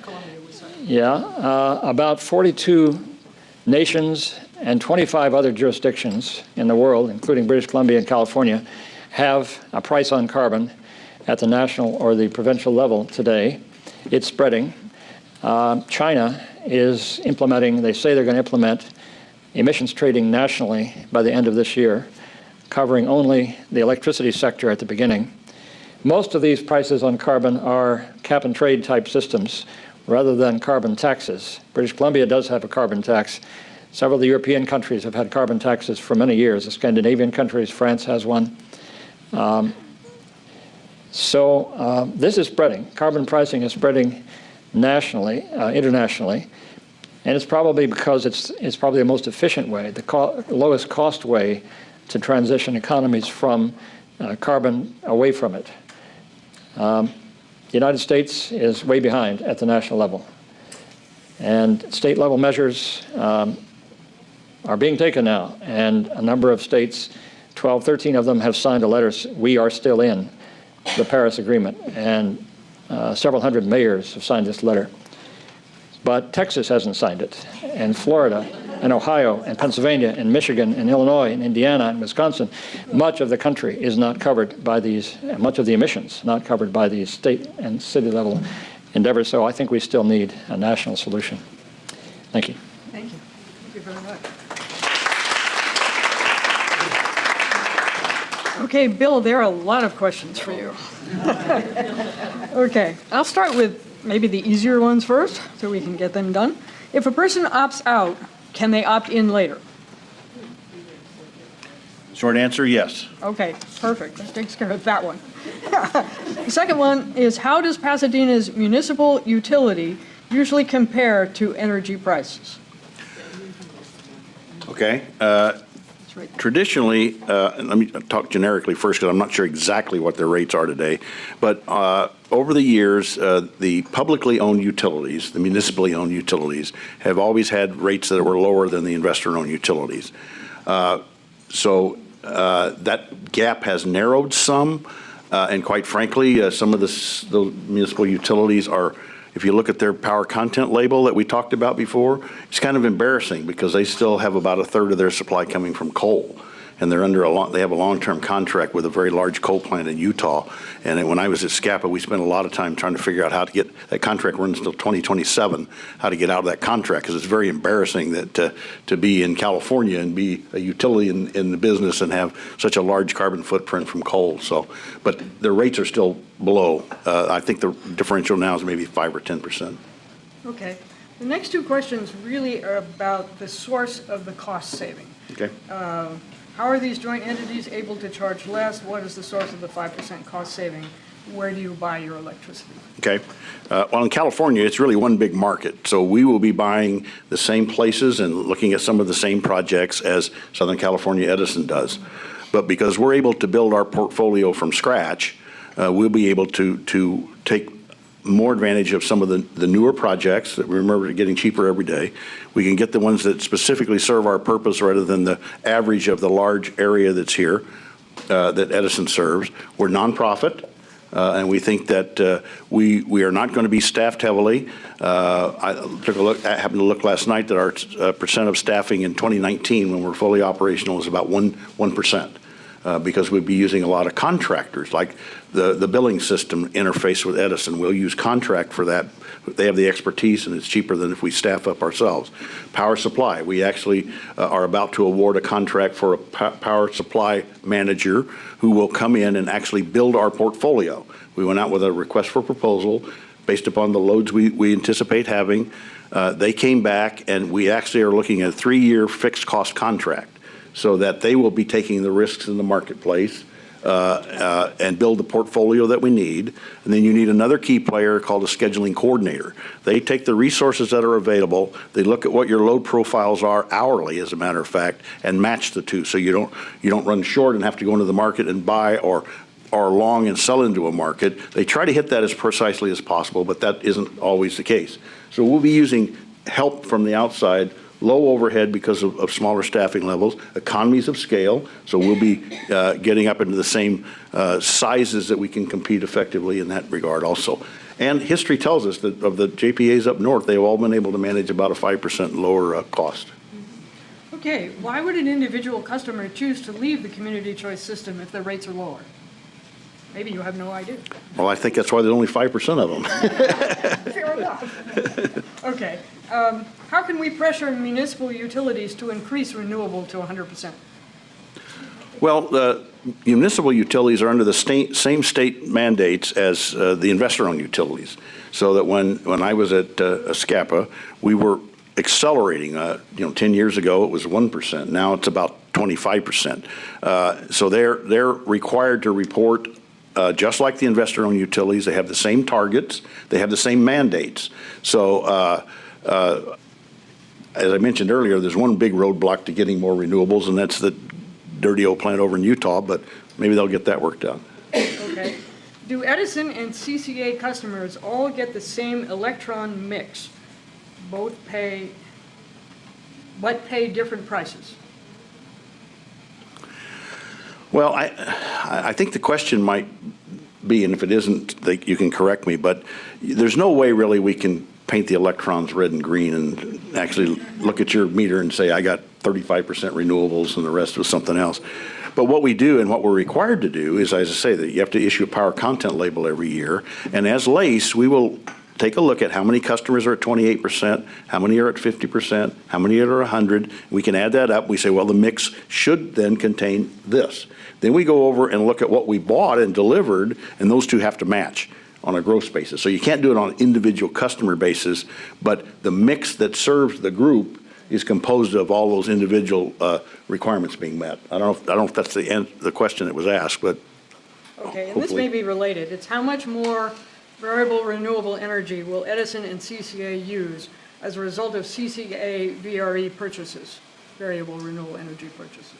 About 42 nations and 25 other jurisdictions in the world, including British Columbia and California, have a price on carbon at the national or the provincial level today. It's spreading. China is implementing, they say they're going to implement emissions trading nationally by the end of this year, covering only the electricity sector at the beginning. Most of these prices on carbon are cap and trade type systems rather than carbon taxes. British Columbia does have a carbon tax. Several of the European countries have had carbon taxes for many years. The Scandinavian countries, France has one. This is spreading. Carbon pricing is spreading nationally, internationally, and it's probably because it's probably the most efficient way, the lowest cost way to transition economies from carbon away from it. The United States is way behind at the national level, and state level measures are being taken now, and a number of states, 12, 13 of them have signed a letter, we are still in the Paris Agreement, and several hundred mayors have signed this letter. But Texas hasn't signed it, and Florida, and Ohio, and Pennsylvania, and Michigan, and Illinois, and Indiana, and Wisconsin. Much of the country is not covered by these, much of the emissions not covered by these state and city level endeavors, so I think we still need a national solution. Thank you. Thank you. Thank you very much. Okay, Bill, there are a lot of questions for you. Okay, I'll start with maybe the easier ones first, so we can get them done. If a person opts out, can they opt in later? Short answer, yes. Okay, perfect. That takes care of that one. The second one is, how does Pasadena's municipal utility usually compare to energy prices? Okay. Right. Traditionally, and let me talk generically first because I'm not sure exactly what their rates are today, but over the years, the publicly owned utilities, the municipally owned utilities, have always had rates that were lower than the investor-owned utilities. So that gap has narrowed some, and quite frankly, some of the municipal utilities are, if you look at their power content label that we talked about before, it's kind of embarrassing because they still have about 1/3 of their supply coming from coal. And they're they have a long-term contract with a very large coal plant in Utah. And when I was at SCAPA, we spent a lot of time trying to figure out how to get that contract runs until 2027, how to get out of that contract, because it's very embarrassing that to be in California and be a utility in the business and have such a large carbon footprint from coal. So, but the rates are still below. I think the differential now is maybe 5 or 10%. Okay. The next two questions really are about the source of the cost saving. Okay. How are these joint entities able to charge less? What is the source of the 5% cost saving? where do you buy your electricity? Okay. Well, in California, it's really one big market. So we will be buying the same places and looking at some of the same projects as Southern California Edison does. But because we're able to build our portfolio from scratch, we'll be able to take more advantage of some of the newer projects that, remember, are getting cheaper every day. We can get the ones that specifically serve our purpose rather than the average of the large area that's here that Edison serves. We're nonprofit. And we think that we are not going to be staffed heavily. I happened to look last night that our percent of staffing in 2019, when we're fully operational, is about 1%, because we'd be using a lot of contractors, like the billing system interface with Edison. We'll use contract for that. They have the expertise, and it's cheaper than if we staff up ourselves. Power supply. We actually are about to award a contract for a power supply manager who will come in and actually build our portfolio. We went out with a request for proposal based upon the loads we anticipate having. They came back, and we actually are looking at a 3-year fixed cost contract so that they will be taking the risks in the marketplace and build the portfolio that we need. And then you need another key player called a scheduling coordinator. They take the resources that are available, they look at what your load profiles are hourly, as a matter of fact, and match the two, so you don't run short and have to go into the market and buy or long and sell into a market. They try to hit that as precisely as possible, but that isn't always the case. So we'll be using help from the outside, low overhead because of smaller staffing levels, economies of scale, so we'll be getting up into the same sizes that we can compete effectively in that regard also. And history tells us that of the JPAs up north, they've all been able to manage about a 5% lower cost. Okay, why would an individual customer choose to leave the community choice system if the rates are lower? Maybe you have no idea. Well, I think that's why there's only 5% of them. Fair enough. Okay. How can we pressure municipal utilities to increase renewable to 100%? Well, the municipal utilities are under the same state mandates as the investor-owned utilities. So that when I was at SCAPA, we were accelerating. 10 years ago it was 1%. Now it's about 25%. So they're required to report just like the investor-owned utilities. They have the same targets. They have the same mandates. So as I mentioned earlier, there's one big roadblock to getting more renewables, and that's the dirty old plant over in Utah, but maybe they'll get that worked out. Okay. Do Edison and CCA customers all get the same electron mix? Both pay, but pay different prices? Well, I think the question might be, and if it isn't, you can correct me, but there's no way really we can paint the electrons red and green and actually look at your meter and say, I got 35% renewables and the rest was something else. But what we do and what we're required to do is, as I say, that you have to issue a power content label every year. And as LACCE, we will take a look at how many customers are at 28%, how many are at 50%, how many are at 100. We can add that up. We say, well, the mix should then contain this. Then we go over and look at what we bought and delivered, and those two have to match on a gross basis. So you can't do it on an individual customer basis, but the mix that serves the group is composed of all those individual requirements being met. I don't know if that's the question that was asked, but okay, and this may be related. It's how much more variable renewable energy will Edison and CCA use as a result of CCA VRE purchases, variable renewable energy purchases?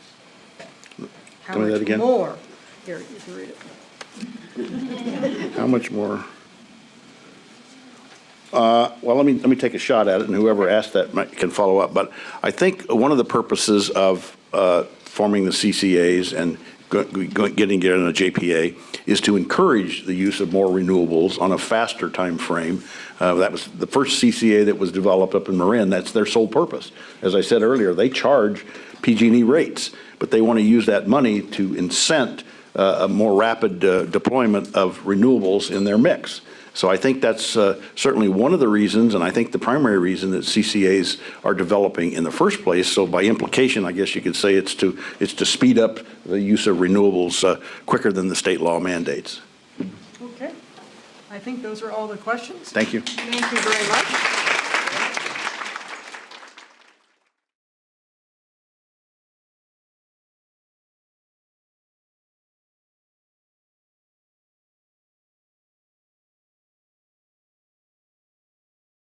How Tell me that much again. more? Here, you can read it. How much more? Well, let me take a shot at it, and whoever asked that can follow up. But I think one of the purposes of forming the CCAs and getting on a JPA is to encourage the use of more renewables on a faster time frame. That was the first CCA that was developed up in Marin. That's their sole purpose. As I said earlier, they charge PG&E rates, but they want to use that money to incent a more rapid deployment of renewables in their mix. So I think that's certainly one of the reasons, and I think the primary reason that CCAs are developing in the first place. So by implication, I guess you could say it's to speed up the use of renewables quicker than the state law mandates. Okay. I think those are all the questions. Thank you. Thank you very much.